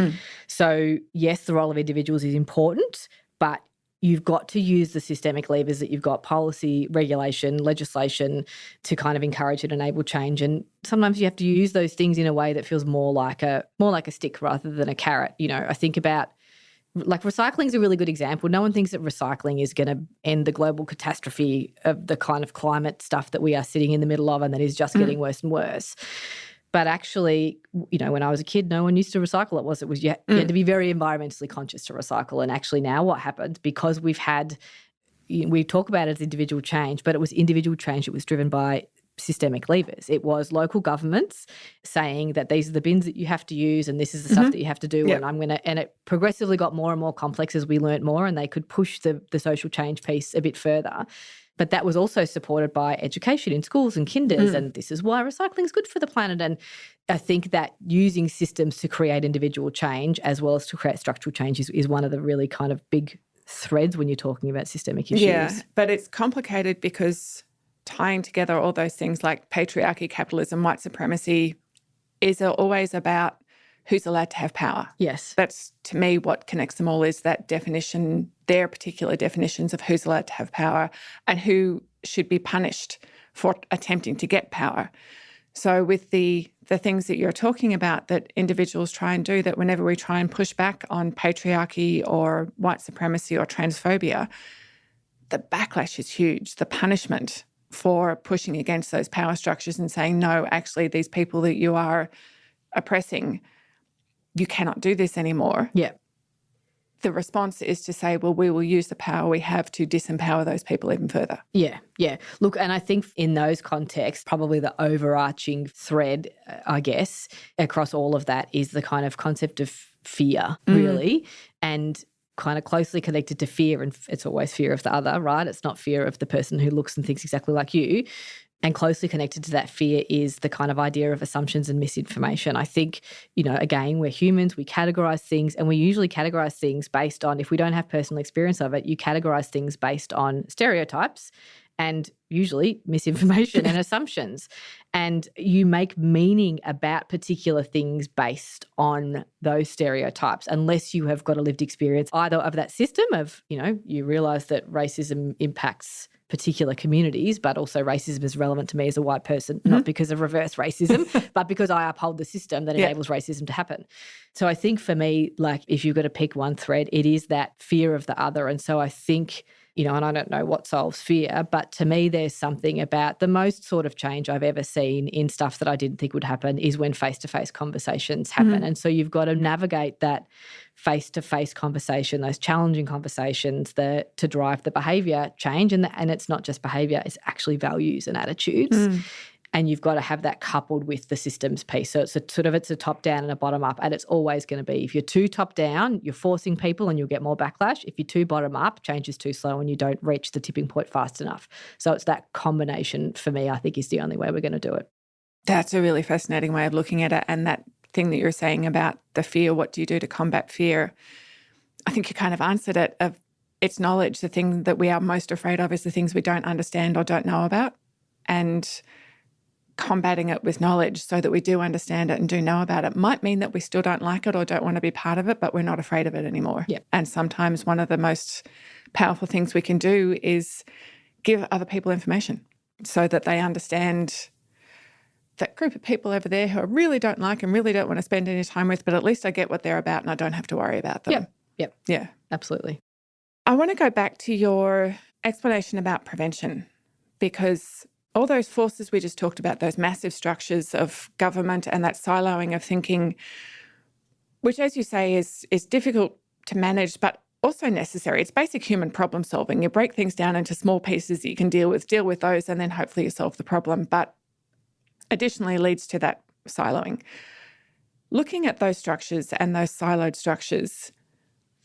So yes, the role of individuals is important, but you've got to use the systemic levers that you've got, policy, regulation, legislation, to kind of encourage and enable change. And sometimes you have to use those things in a way that feels more like a stick rather than a carrot. You know, I think about, like, recycling is a really good example. No one thinks that recycling is going to end the global catastrophe of the kind of climate stuff that we are sitting in the middle of and that is just getting worse and worse. But actually, you know, when I was a kid, no one used to recycle. You had to be very environmentally conscious to recycle. And actually now what happened, because we talk about it as individual change, but it was individual change that was driven by systemic levers. It was local governments saying that these are the bins that you have to use and this is the stuff that you have to do. Yep. And it progressively got more and more complex as we learnt more, and they could push the social change piece a bit further. But that was also supported by education in schools and kinders, and this is why recycling is good for the planet. And I think that using systems to create individual change as well as to create structural change is one of the really kind of big threads when you're talking about systemic issues. Yeah, but it's complicated because tying together all those things like patriarchy, capitalism, white supremacy is always about who's allowed to have power. Yes. That's, to me, what connects them all, is that definition, their particular definitions of who's allowed to have power and who should be punished for attempting to get power. So with the things that you're talking about that individuals try and do, that whenever we try and push back on patriarchy or white supremacy or transphobia, the backlash is huge. The punishment for pushing against those power structures and saying, no, actually, these people that you are oppressing, you cannot do this anymore. Yeah. The response is to say, well, we will use the power we have to disempower those people even further. Yeah, yeah. Look, and I think in those contexts, probably the overarching thread, I guess, across all of that is the kind of concept of fear, really, and kind of closely connected to fear. And it's always fear of the other, right? It's not fear of the person who looks and thinks exactly like you. And closely connected to that fear is the kind of idea of assumptions and misinformation. I think, you know, again, we're humans, we categorise things, and we usually categorise things based on, if we don't have personal experience of it, you categorise things based on stereotypes and usually misinformation and assumptions. And you make meaning about particular things based on those stereotypes, unless you have got a lived experience either of that system of, you know, you realise that racism impacts particular communities, but also racism is relevant to me as a white person, not because of reverse racism, but because I uphold the system that enables racism to happen. So I think for me, like, if you've got to pick one thread, it is that fear of the other. And so I think, you know, and I don't know what solves fear, but to me there's something about the most sort of change I've ever seen in stuff that I didn't think would happen is when face-to-face conversations happen. And so you've got to navigate that face-to-face conversation, those challenging conversations to drive the behaviour change. And it's not just behaviour, it's actually values and attitudes. And you've got to have that coupled with the systems piece. So it's a top down and a bottom up. And it's always going to be, if you're too top down, you're forcing people and you'll get more backlash. If you're too bottom up, change is too slow and you don't reach the tipping point fast enough. So it's that combination, for me, I think, is the only way we're going to do it. That's a really fascinating way of looking at it. And that thing that you're saying about the fear, what do you do to combat fear? I think you kind of answered it. It's knowledge. The thing that we are most afraid of is the things we don't understand or don't know about. And combating it with knowledge so that we do understand it and do know about it might mean that we still don't like it or don't want to be part of it, but we're not afraid of it anymore. Yep. And sometimes one of the most powerful things we can do is give other people information so that they understand that group of people over there who I really don't like and really don't want to spend any time with, but at least I get what they're about and I don't have to worry about them. Yep. Yeah. Absolutely. I want to go back to your explanation about prevention, because all those forces we just talked about, those massive structures of government and that siloing of thinking, which, as you say, is difficult to manage, but also necessary. It's basic human problem solving. You break things down into small pieces that you can deal with those, and then hopefully you solve the problem. But additionally leads to that siloing. Looking at those structures and those siloed structures,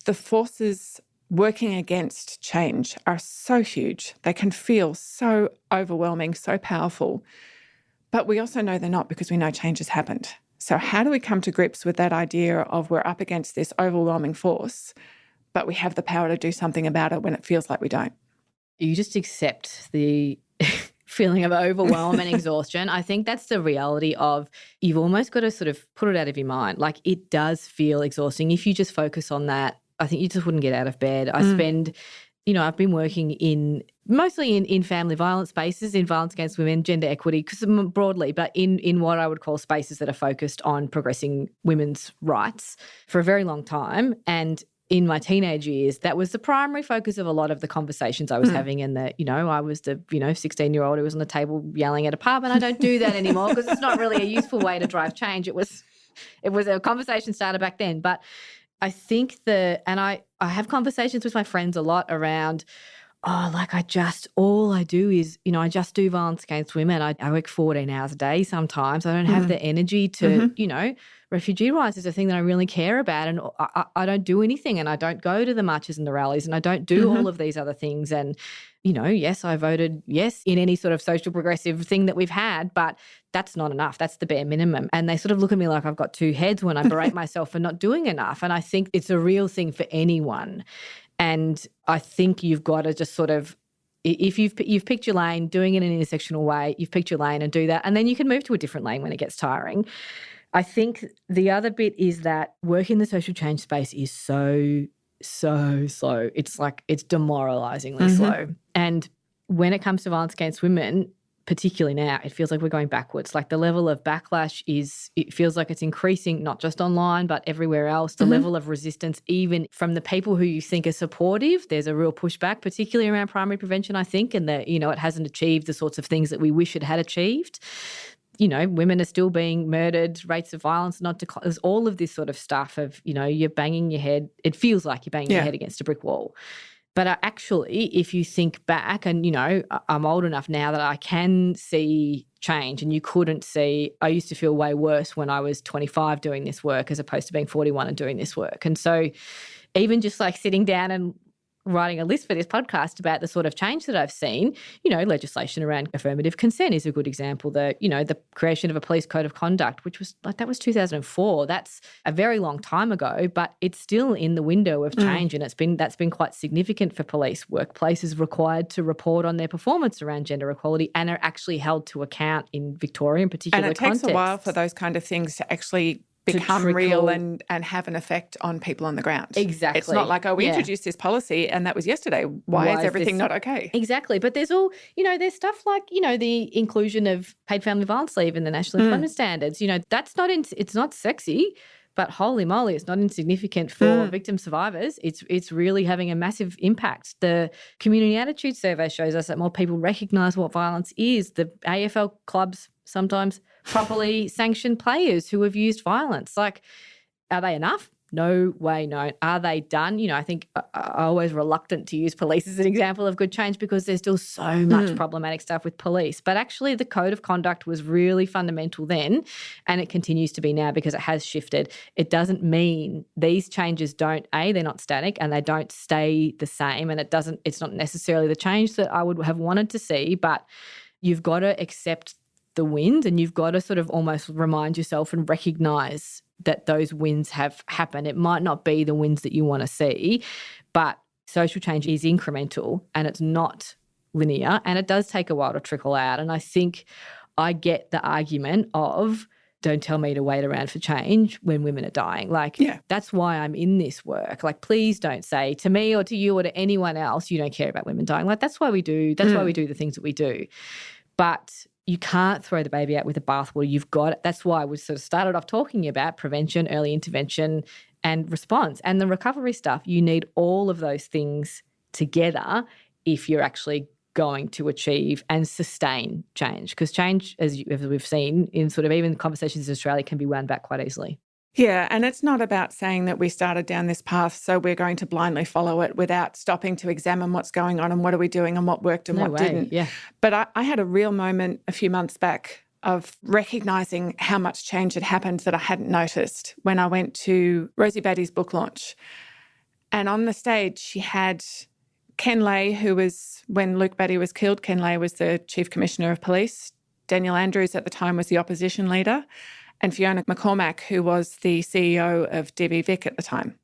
the forces working against change are so huge. They can feel so overwhelming, so powerful. But we also know they're not, because we know change has happened. So how do we come to grips with that idea of we're up against this overwhelming force, but we have the power to do something about it when it feels like we don't? You just accept the feeling of overwhelm and exhaustion. I think that's the reality of, you've almost got to sort of put it out of your mind. Like, it does feel exhausting. If you just focus on that, I think you just wouldn't get out of bed. I spend, I've been working mostly in family violence spaces, in violence against women, gender equity, because broadly, but in what I would call spaces that are focused on progressing women's rights for a very long time. And in my teenage years, that was the primary focus of a lot of the conversations I was having. And I was the 16-year-old who was on the table yelling at a pub, and I don't do that anymore because it's not really a useful way to drive change. It was a conversation starter back then. But I think I have conversations with my friends a lot around, all I do is, I just do violence against women. I work 14 hours a day sometimes. I don't have the energy to, refugee rights is a thing that I really care about, and I don't do anything, and I don't go to the marches and the rallies, and I don't do all of these other things. And, yes, I voted yes in any sort of social progressive thing that we've had, but that's not enough. That's the bare minimum. And they sort of look at me like I've got two heads when I berate myself for not doing enough. And I think it's a real thing for anyone. And I think you've got to just sort of, if you've picked your lane, doing it in an intersectional way, you've picked your lane and do that, and then you can move to a different lane when it gets tiring. I think the other bit is that work in the social change space is so slow. It's like, it's demoralisingly slow. And when it comes to violence against women, particularly now, it feels like we're going backwards. Like, the level of backlash it feels like it's increasing, not just online, but everywhere else. The level of resistance, even from the people who you think are supportive, there's a real pushback, particularly around primary prevention, I think, and that, it hasn't achieved the sorts of things that we wish it had achieved. Women are still being murdered, rates of violence not declining. There's all of this sort of stuff of, you're banging your head. It feels like you're banging your head against a brick wall. But actually, if you think back, and, I'm old enough now that I can see change, and you couldn't see, I used to feel way worse when I was 25 doing this work as opposed to being 41 and doing this work. And so even just like sitting down and writing a list for this podcast about the sort of change that I've seen, legislation around affirmative consent is a good example. The creation of a police code of conduct, which was that was 2004. That's a very long time ago, but it's still in the window of change, and that's been quite significant for police. Workplaces required to report on their performance around gender equality and are actually held to account in Victoria in particular. And it takes a while for those kind of things to actually become real and have an effect on people on the ground. Exactly. It's not like, we introduced this policy and that was yesterday. Why is everything not okay? Exactly. But there's all, there's stuff like, the inclusion of paid family violence leave in the National Employment Standards. That's it's not sexy, but holy moly, it's not insignificant for victim survivors. It's really having a massive impact. The Community Attitude Survey shows us that more people recognise what violence is. The AFL clubs sometimes properly sanction players who have used violence. Like, are they enough? No way, no. Are they done? I think I'm always reluctant to use police as an example of good change because there's still so much problematic stuff with police. But actually the code of conduct was really fundamental then, and it continues to be now because it has shifted. It doesn't mean these changes they're not static and they don't stay the same, and it's not necessarily the change that I would have wanted to see, but you've got to accept the wins, and you've got to sort of almost remind yourself and recognise that those wins have happened. It might not be the wins that you want to see, but social change is incremental and it's not linear, and it does take a while to trickle out. And I think I get the argument of don't tell me to wait around for change when women are dying. Like, that's why I'm in this work. Like, please don't say to me or to you or to anyone else, you don't care about women dying. Like, that's why we do. That's why we do the things that we do. But you can't throw the baby out with the bathwater. You've got – that's why we sort of started off talking about prevention, early intervention and response. And the recovery stuff, you need all of those things together if you're actually going to achieve and sustain change. Because change, as we've seen in sort of even conversations in Australia, can be wound back quite easily. Yeah, and it's not about saying that we started down this path, so we're going to blindly follow it without stopping to examine what's going on and what are we doing and what worked and what didn't. Yeah. But I had a real moment a few months back of recognising how much change had happened that I hadn't noticed when I went to Rosie Batty's book launch. And on the stage, she had Ken Lay, who was, when Luke Batty was killed, Ken Lay was the Chief Commissioner of Police. Daniel Andrews at the time was the opposition leader. And Fiona McCormack, who was the CEO of DB Vic at the time.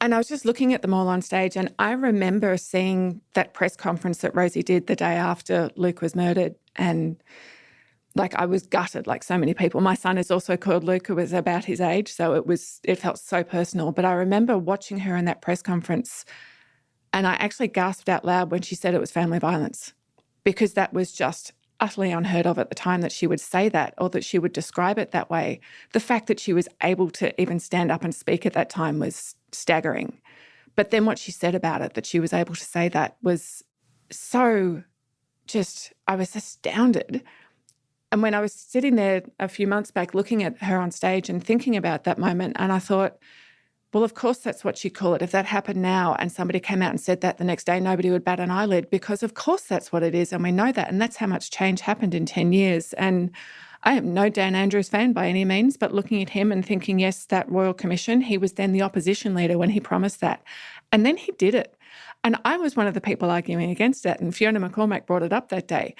And I was just looking at them all on stage, and I remember seeing that press conference that Rosie did the day after Luke was murdered, and like I was gutted like so many people. My son is also called Luke, who was about his age, so it felt so personal. But I remember watching her in that press conference, and I actually gasped out loud when she said it was family violence, because that was just utterly unheard of at the time that she would say that or that she would describe it that way. The fact that she was able to even stand up and speak at that time was staggering. But then what she said about it, that she was able to say that, was so just, I was astounded. And when I was sitting there a few months back looking at her on stage and thinking about that moment, and I thought, well, of course that's what she'd call it. If that happened now and somebody came out and said that the next day, nobody would bat an eyelid, because of course that's what it is, and we know that. And that's how much change happened in 10 years. And I am no Dan Andrews fan by any means, but looking at him and thinking, yes, that Royal Commission, he was then the opposition leader when he promised that. And then he did it. And I was one of the people arguing against it. And Fiona McCormack brought it up that day.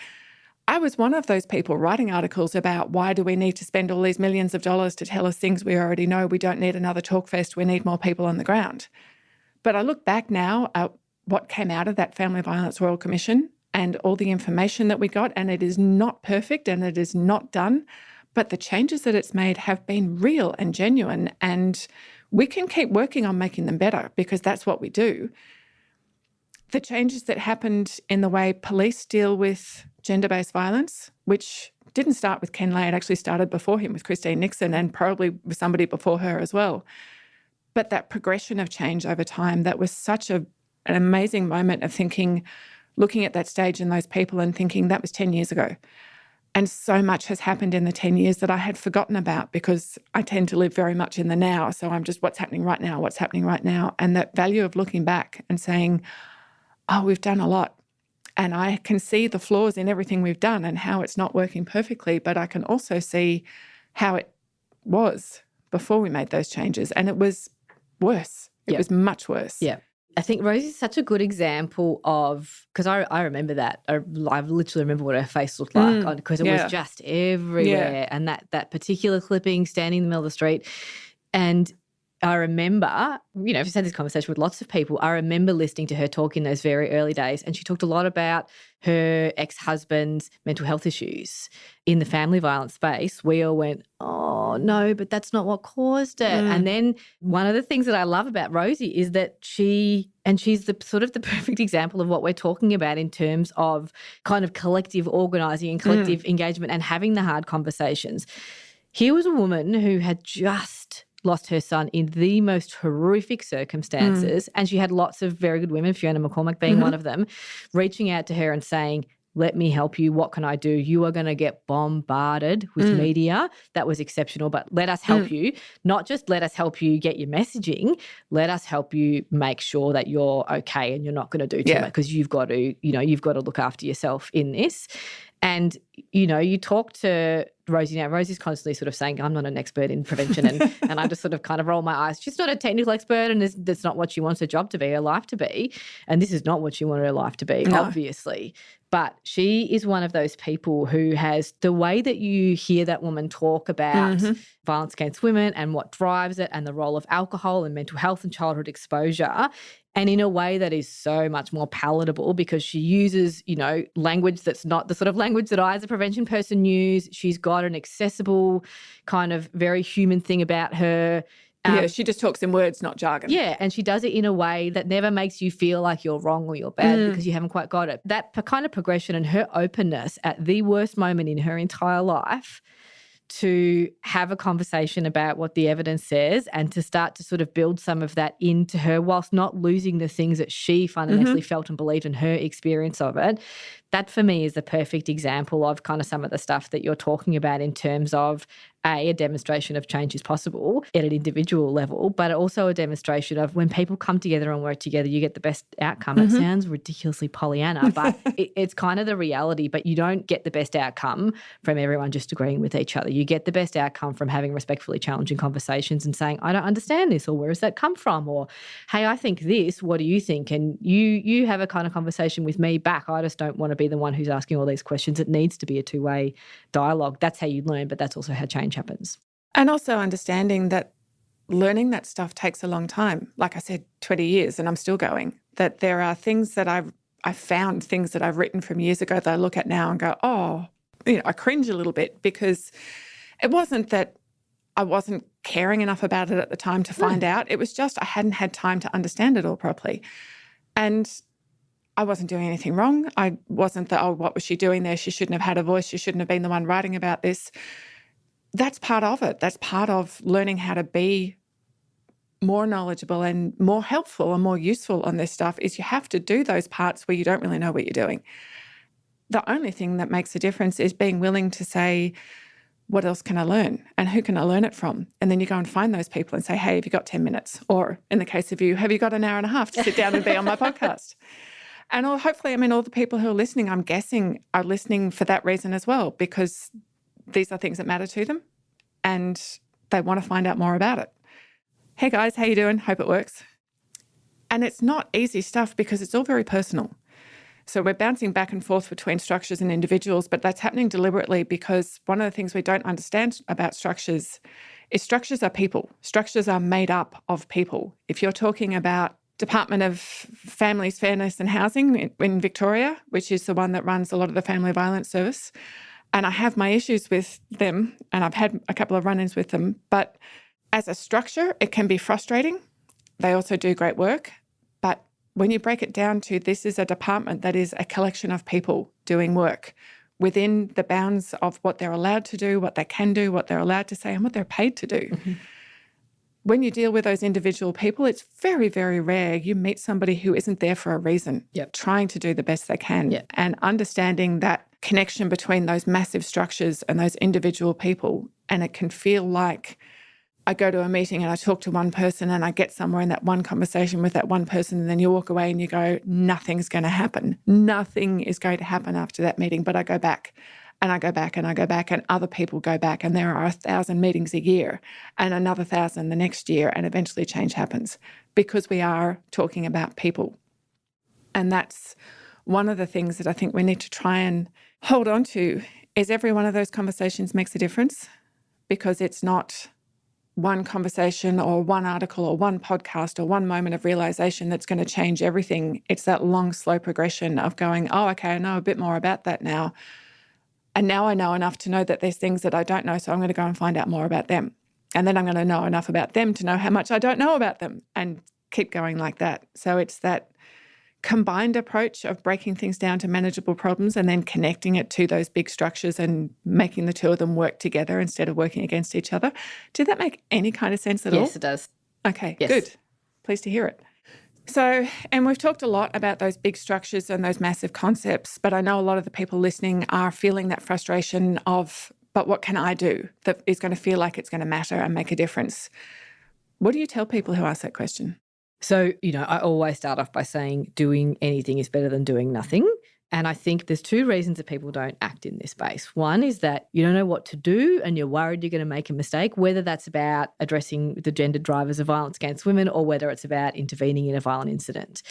I was one of those people writing articles about why do we need to spend all these millions of dollars to tell us things we already know. We don't need another talkfest. We need more people on the ground. But I look back now at what came out of that Family Violence Royal Commission and all the information that we got, and it is not perfect and it is not done, but the changes that it's made have been real and genuine, and we can keep working on making them better because that's what we do. The changes that happened in the way police deal with gender-based violence, which didn't start with Ken Lay, it actually started before him with Christine Nixon and probably with somebody before her as well. But that progression of change over time, that was such an amazing moment of thinking, looking at that stage and those people and thinking that was 10 years ago. And so much has happened in the 10 years that I had forgotten about because I tend to live very much in the now. So I'm just, what's happening right now, what's happening right now? And that value of looking back and saying, oh, we've done a lot. And I can see the flaws in everything we've done and how it's not working perfectly, but I can also see how it was before we made those changes. And it was worse. It was much worse. Yeah. I think Rosie's such a good example of, because I remember that. I literally remember what her face looked like because it was just everywhere. Yeah. And that particular clipping standing in the middle of the street. And I remember, you know, I've had this conversation with lots of people. I remember listening to her talk in those very early days, and she talked a lot about her ex-husband's mental health issues in the family violence space. We all went, oh, no, but that's not what caused it. And then one of the things that I love about Rosie is that she's the sort of the perfect example of what we're talking about in terms of kind of collective organising and collective engagement and having the hard conversations. Here was a woman who had just lost her son in the most horrific circumstances, and she had lots of very good women, Fiona McCormack being one of them, reaching out to her and saying, let me help you. What can I do? You are going to get bombarded with media. That was exceptional, but let us help you. Not just let us help you get your messaging. Let us help you make sure that you're okay and you're not going to do too much, because you've got to look after yourself in this. And, you know, you talk to Rosie now. Rosie's constantly sort of saying, I'm not an expert in prevention. And I just sort of kind of roll my eyes. She's not a technical expert, and that's not what she wants her job to be, her life to be. And this is not what she wanted her life to be, obviously. But she is one of those people who has the way that you hear that woman talk about violence against women and what drives it and the role of alcohol and mental health and childhood exposure, and in a way that is so much more palatable because she uses, language that's not the sort of language that I as a prevention person use. She's got an accessible kind of very human thing about her. She just talks in words, not jargon. Yeah, and she does it in a way that never makes you feel like you're wrong or you're bad because you haven't quite got it. That kind of progression and her openness at the worst moment in her entire life to have a conversation about what the evidence says and to start to sort of build some of that into her whilst not losing the things that she fundamentally felt and believed in her experience of it. That for me is the perfect example of kind of some of the stuff that you're talking about in terms of a demonstration of change is possible at an individual level, but also a demonstration of when people come together and work together, you get the best outcome. It sounds ridiculously Pollyanna, but it's kind of the reality. But you don't get the best outcome from everyone just agreeing with each other. You get the best outcome from having respectfully challenging conversations and saying, I don't understand this, or where does that come from? Or, hey, I think this, what do you think? And you have a kind of conversation with me back. I just don't want to be the one who's asking all these questions. It needs to be a two-way dialogue. That's how you learn, but that's also how change happens. And also understanding that learning that stuff takes a long time. Like I said, 20 years, and I'm still going. That there are things that I've found, things that I've written from years ago that I look at now and go, I cringe a little bit because it wasn't that I wasn't caring enough about it at the time to find out. It was just I hadn't had time to understand it all properly. And I wasn't doing anything wrong. I wasn't what was she doing there? She shouldn't have had a voice. She shouldn't have been the one writing about this. That's part of it. That's part of learning how to be more knowledgeable and more helpful and more useful on this stuff is you have to do those parts where you don't really know what you're doing. The only thing that makes a difference is being willing to say, what else can I learn and who can I learn it from? And then you go and find those people and say, hey, have you got 10 minutes? Or in the case of you, have you got an hour and a half to sit down and be on my podcast? And hopefully, all the people who are listening, I'm guessing, are listening for that reason as well, because these are things that matter to them and they want to find out more about it. Hey guys, how you doing? Hope it works. And it's not easy stuff because it's all very personal. So we're bouncing back and forth between structures and individuals, but that's happening deliberately because one of the things we don't understand about structures is structures are people. Structures are made up of people. If you're talking about Department of Families, Fairness and Housing in Victoria, which is the one that runs a lot of the family violence service, and I have my issues with them and I've had a couple of run-ins with them, but as a structure, it can be frustrating. They also do great work, but when you break it down to this is a department that is a collection of people doing work within the bounds of what they're allowed to do, what they can do, what they're allowed to say, and what they're paid to do. When you deal with those individual people, it's very, very rare you meet somebody who isn't there for a reason, trying to do the best they can and understanding that connection between those massive structures and those individual people. And it can feel like I go to a meeting and I talk to one person and I get somewhere in that one conversation with that one person, and then you walk away and you go, nothing's going to happen. Nothing is going to happen after that meeting. But I go back and I go back and I go back and other people go back, and there are 1,000 meetings a year and another 1,000 the next year, and eventually change happens because we are talking about people. And that's one of the things that I think we need to try and hold on to is every one of those conversations makes a difference, because it's not one conversation or one article or one podcast or one moment of realization that's going to change everything. It's that long, slow progression of going, oh, okay, I know a bit more about that now. And now I know enough to know that there's things that I don't know, so I'm going to go and find out more about them. And then I'm going to know enough about them to know how much I don't know about them, and keep going like that. So it's that combined approach of breaking things down to manageable problems and then connecting it to those big structures and making the two of them work together instead of working against each other. Did that make any kind of sense at all? Yes, it does. Okay, yes. Good. Pleased to hear it. So, and we've talked a lot about those big structures and those massive concepts, but I know a lot of the people listening are feeling that frustration of, but what can I do that is going to feel like it's going to matter and make a difference? What do you tell people who ask that question? So, I always start off by saying doing anything is better than doing nothing. And I think there's two reasons that people don't act in this space. One is that you don't know what to do and you're worried you're going to make a mistake, whether that's about addressing the gendered drivers of violence against women or whether it's about intervening in a violent incident.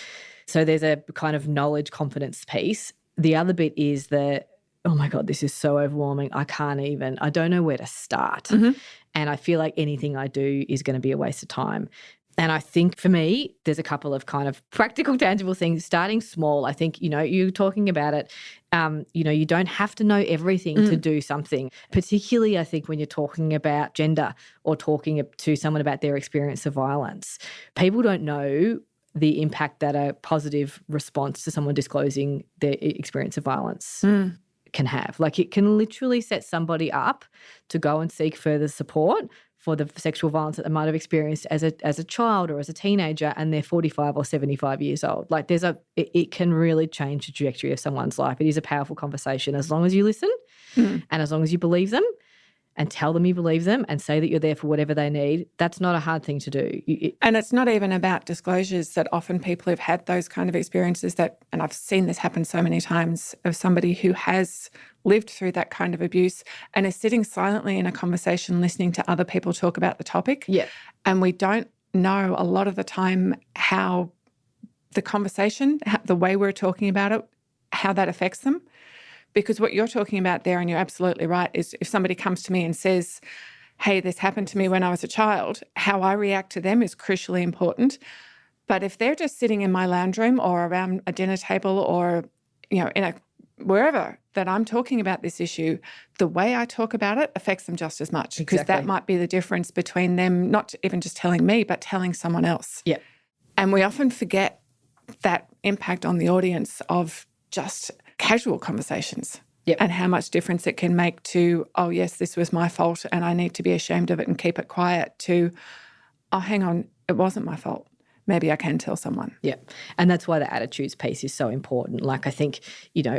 So there's a kind of knowledge confidence piece. The other bit is that, oh my God, this is so overwhelming. I don't know where to start. And I feel like anything I do is going to be a waste of time. And I think for me, there's a couple of kind of practical, tangible things. Starting small, I think, you're talking about it, you don't have to know everything to do something. Particularly, I think, when you're talking about gender or talking to someone about their experience of violence. People don't know the impact that a positive response to someone disclosing their experience of violence can have. Like, it can literally set somebody up to go and seek further support for the sexual violence that they might have experienced as a child or as a teenager, and they're 45 or 75 years old. Like, it can really change the trajectory of someone's life. It is a powerful conversation as long as you listen and as long as you believe them and tell them you believe them and say that you're there for whatever they need. That's not a hard thing to do. And it's not even about disclosures, that often people who've had those kind of experiences and I've seen this happen so many times, of somebody who has lived through that kind of abuse and is sitting silently in a conversation listening to other people talk about the topic. Yeah. And we don't know a lot of the time how the conversation, the way we're talking about it, how that affects them. Because what you're talking about there, and you're absolutely right, is if somebody comes to me and says, hey, this happened to me when I was a child, how I react to them is crucially important. But if they're just sitting in my lounge room or around a dinner table or, wherever that I'm talking about this issue, the way I talk about it affects them just as much. Because that might be the difference between them not even just telling me, but telling someone else. Yeah. And we often forget that impact on the audience of just casual conversations. Yep. And how much difference it can make to, oh, yes, this was my fault and I need to be ashamed of it and keep it quiet, to, oh, hang on, it wasn't my fault. Maybe I can tell someone. Yeah. And that's why the attitudes piece is so important. Like, I think,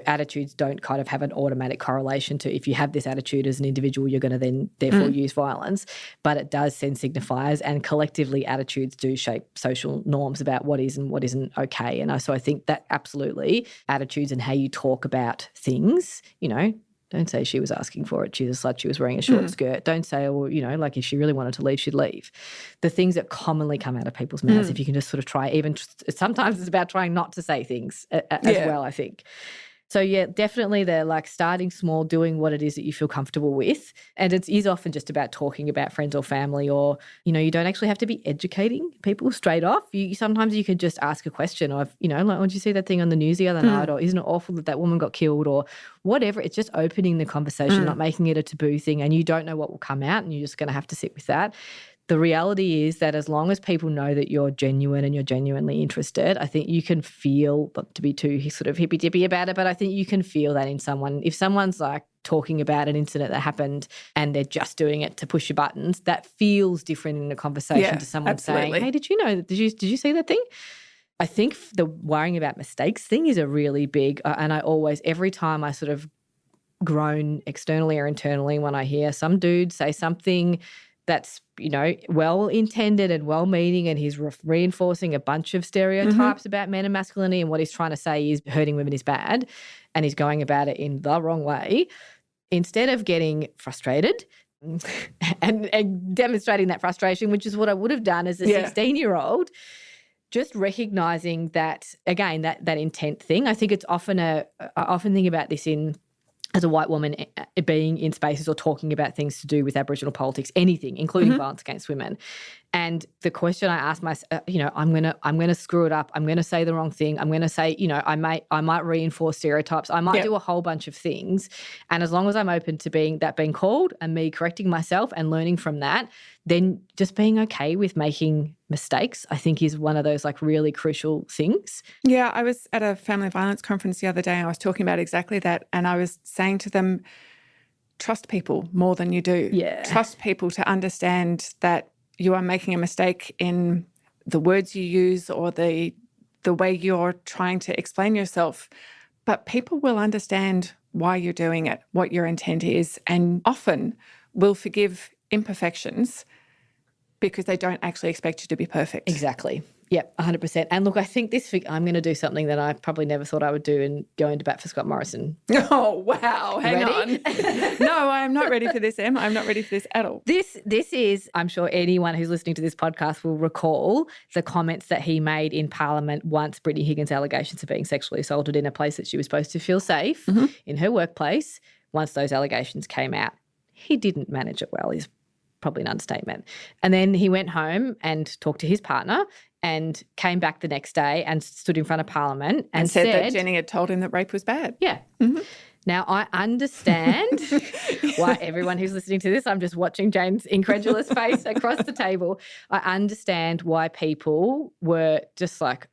attitudes don't kind of have an automatic correlation to, if you have this attitude as an individual, you're going to then therefore use violence. But it does send signifiers, and collectively attitudes do shape social norms about what is and what isn't okay. And so I think that absolutely attitudes and how you talk about things, don't say she was asking for it, she's a slut, she was wearing a short skirt. Don't say, like, if she really wanted to leave, she'd leave. The things that commonly come out of people's mouths, if you can just sort of try, even sometimes it's about trying not to say things as well, I think. So, yeah, definitely they're like starting small, doing what it is that you feel comfortable with. And it is often just about talking about friends or family, or, you don't actually have to be educating people straight off. Sometimes you could just ask a question of, like, oh, did you see that thing on the news the other night? Or isn't it awful that woman got killed? Or whatever. It's just opening the conversation, not making it a taboo thing. And you don't know what will come out, and you're just going to have to sit with that. The reality is that as long as people know that you're genuine and you're genuinely interested, I think you can feel, not to be too sort of hippy-dippy about it, but I think you can feel that in someone. If someone's like talking about an incident that happened and they're just doing it to push your buttons, that feels different in a conversation to someone saying, hey, did you know, did you see that thing? I think the worrying about mistakes thing is a really big, and I always, every time I sort of groan externally or internally when I hear some dude say something that's, well-intended and well-meaning, and he's reinforcing a bunch of stereotypes about men and masculinity, and what he's trying to say is hurting women is bad, and he's going about it in the wrong way. Instead of getting frustrated and demonstrating that frustration, which is what I would have done as a 16-year-old, just recognising that, again, that intent thing. I think it's I often think about this as a white woman being in spaces or talking about things to do with Aboriginal politics, anything, including violence against women. And the question I ask myself, I'm gonna screw it up. I'm gonna say the wrong thing. I'm gonna say, I might reinforce stereotypes. I might do a whole bunch of things. And as long as I'm open to being called and me correcting myself and learning from that, then just being okay with making mistakes, I think, is one of those like really crucial things. Yeah, I was at a family violence conference the other day and I was talking about exactly that. And I was saying to them, trust people more than you do. Yeah. Trust people to understand that you are making a mistake in the words you use or the way you're trying to explain yourself. But people will understand why you're doing it, what your intent is, and often will forgive imperfections because they don't actually expect you to be perfect. Exactly. Yep, 100%. And look, I think I'm going to do something that I probably never thought I would do, and go into bat for Scott Morrison. Oh, wow. Hang Ready? on. No, I am not ready for this, Em. I'm not ready for this at all. This is, I'm sure anyone who's listening to this podcast will recall the comments that he made in Parliament once Brittany Higgins' allegations of being sexually assaulted in a place that she was supposed to feel safe, in her workplace. Once those allegations came out, he didn't manage it well, is probably an understatement. And then he went home and talked to his partner and came back the next day and stood in front of Parliament and said that Jenny had told him that rape was bad. Yeah. Mm-hmm. Now, I understand why everyone who's listening to this, I'm just watching Jane's incredulous face across the table. I understand why people were just like,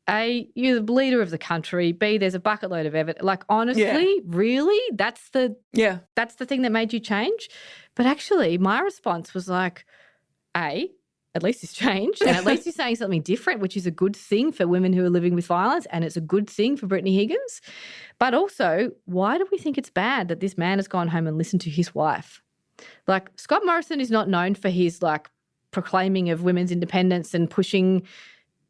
A, you're the leader of the country. B, there's a bucket load of evidence. Like, honestly, really? That's the thing that made you change? But actually, my response was like, A, at least he's changed, and at least he's saying something different, which is a good thing for women who are living with violence, and it's a good thing for Brittany Higgins. But also, why do we think it's bad that this man has gone home and listened to his wife? Like, Scott Morrison is not known for his, like, proclaiming of women's independence and pushing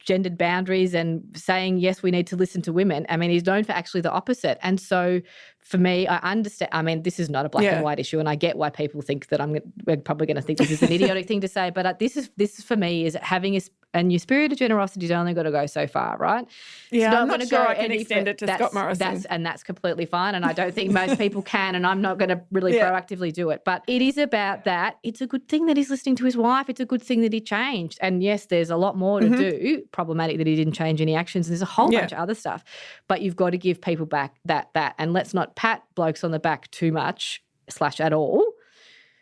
gendered boundaries and saying, yes, we need to listen to women. I mean, he's known for actually the opposite. And so for me, I understand. I mean, this is not a black and white issue, and I get why people think that we're probably going to think this is an idiotic thing to say. But this is for me is having and your spirit of generosity is only going to go so far, right? Yeah, I'm not sure I can extend it to Scott Morrison. That's completely fine, and I don't think most people can, and I'm not going to really proactively do it. But it is about that. It's a good thing that he's listening to his wife. It's a good thing that he changed. And yes, there's a lot more to do. Problematic that he didn't change any actions. There's a whole bunch of other stuff. But you've got to give people back that. And let's not pat blokes on the back too much / at all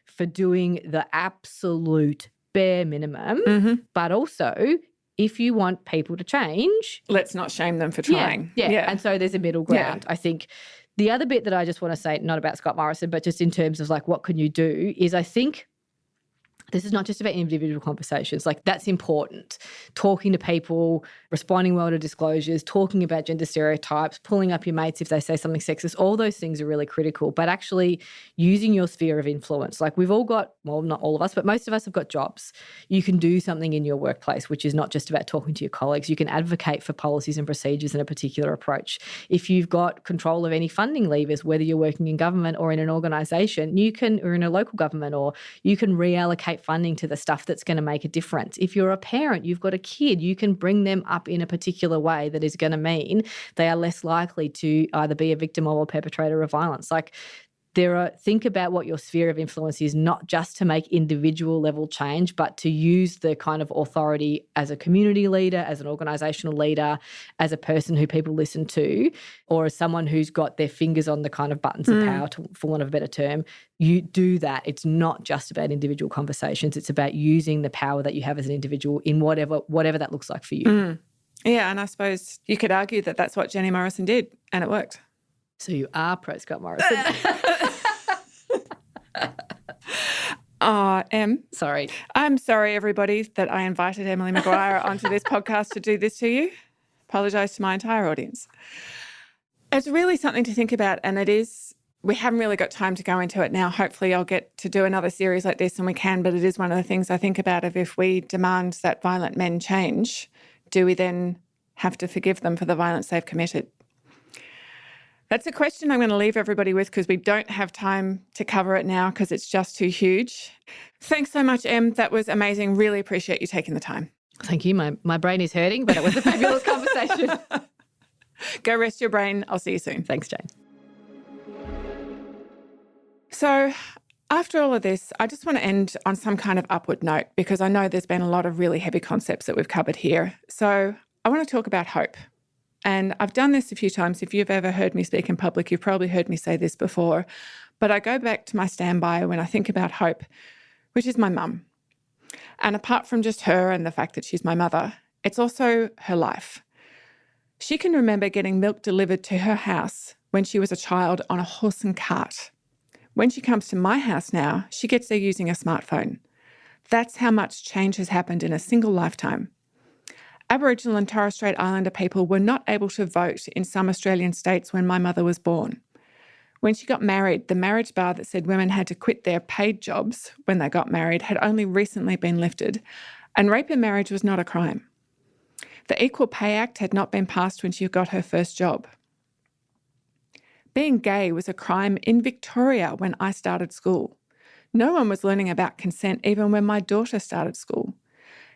for doing the absolute bare minimum. But also, if you want people to change, let's not shame them for trying. Yeah. And so there's a middle ground. I think the other bit that I just want to say, not about Scott Morrison, but just in terms of like what can you do, is I think this is not just about individual conversations. Like, that's important. Talking to people, responding well to disclosures, talking about gender stereotypes, pulling up your mates if they say something sexist, all those things are really critical. But actually using your sphere of influence. Like, we've all got, well, not all of us, but most of us have got jobs. You can do something in your workplace, which is not just about talking to your colleagues. You can advocate for policies and procedures and a particular approach. If you've got control of any funding levers, whether you're working in government or in an organisation, or in a local government, or you can reallocate funding to the stuff that's going to make a difference. If you're a parent, you've got a kid, you can bring them up in a particular way that is going to mean they are less likely to either be a victim or a perpetrator of violence. Like, think about what your sphere of influence is, not just to make individual level change, but to use the kind of authority as a community leader, as an organisational leader, as a person who people listen to, or as someone who's got their fingers on the kind of buttons of power, for want of a better term. You do that. It's not just about individual conversations. It's about using the power that you have as an individual in whatever that looks like for you. Yeah, and I suppose you could argue that that's what Jenny Morrison did, and it worked. So you are pro Scott Morrison. Em. Sorry. I'm sorry, everybody, that I invited Emily Maguire onto this podcast to do this to you. Apologise to my entire audience. It's really something to think about, and it is. We haven't really got time to go into it now. Hopefully I'll get to do another series like this, and we can, but it is one of the things I think about of if we demand that violent men change, do we then have to forgive them for the violence they've committed? That's a question I'm going to leave everybody with because we don't have time to cover it now because it's just too huge. Thanks so much, Em. That was amazing. Really appreciate you taking the time. Thank you. My brain is hurting, but it was a fabulous conversation. Go rest your brain. I'll see you soon. Thanks, Jane. So after all of this, I just want to end on some kind of upward note because I know there's been a lot of really heavy concepts that we've covered here. So I want to talk about hope. And I've done this a few times. If you've ever heard me speak in public, you've probably heard me say this before. But I go back to my standby when I think about hope, which is my mum. And apart from just her and the fact that she's my mother, it's also her life. She can remember getting milk delivered to her house when she was a child on a horse and cart. When she comes to my house now, she gets there using a smartphone. That's how much change has happened in a single lifetime. Aboriginal and Torres Strait Islander people were not able to vote in some Australian states when my mother was born. When she got married, the marriage bar that said women had to quit their paid jobs when they got married had only recently been lifted, and rape in marriage was not a crime. The Equal Pay Act had not been passed when she got her first job. Being gay was a crime in Victoria when I started school. No one was learning about consent even when my daughter started school.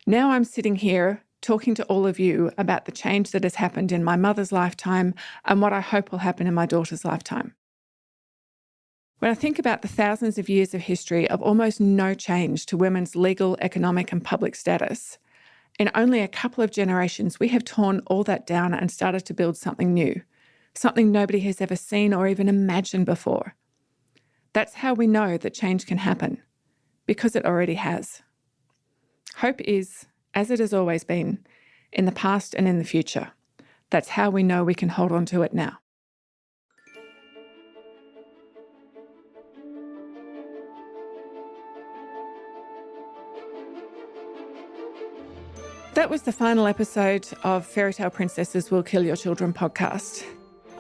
Now I'm sitting here talking to all of you about the change that has happened in my mother's lifetime and what I hope will happen in my daughter's lifetime. When I think about the thousands of years of history of almost no change to women's legal, economic, and public status, in only a couple of generations, we have torn all that down and started to build something new, something nobody has ever seen or even imagined before. That's how we know that change can happen, because it already has. Hope is, as it has always been, in the past and in the future. That's how we know we can hold on to it now. That was the final episode of Fairy Tale Princesses Will Kill Your Children podcast.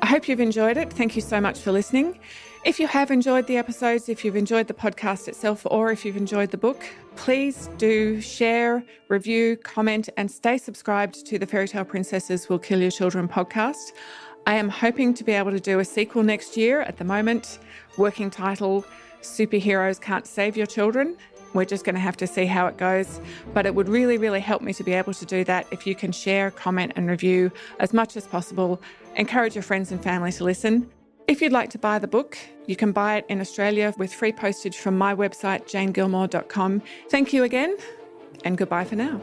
I hope you've enjoyed it. Thank you so much for listening. If you have enjoyed the episodes, if you've enjoyed the podcast itself, or if you've enjoyed the book, please do share, review, comment, and stay subscribed to the Fairy Tale Princesses Will Kill Your Children podcast. I am hoping to be able to do a sequel next year. At the moment, working title, Superheroes Can't Save Your Children. We're just going to have to see how it goes. But it would really, really help me to be able to do that if you can share, comment, and review as much as possible. Encourage your friends and family to listen. If you'd like to buy the book, you can buy it in Australia with free postage from my website, janegilmore.com. Thank you again, and goodbye for now.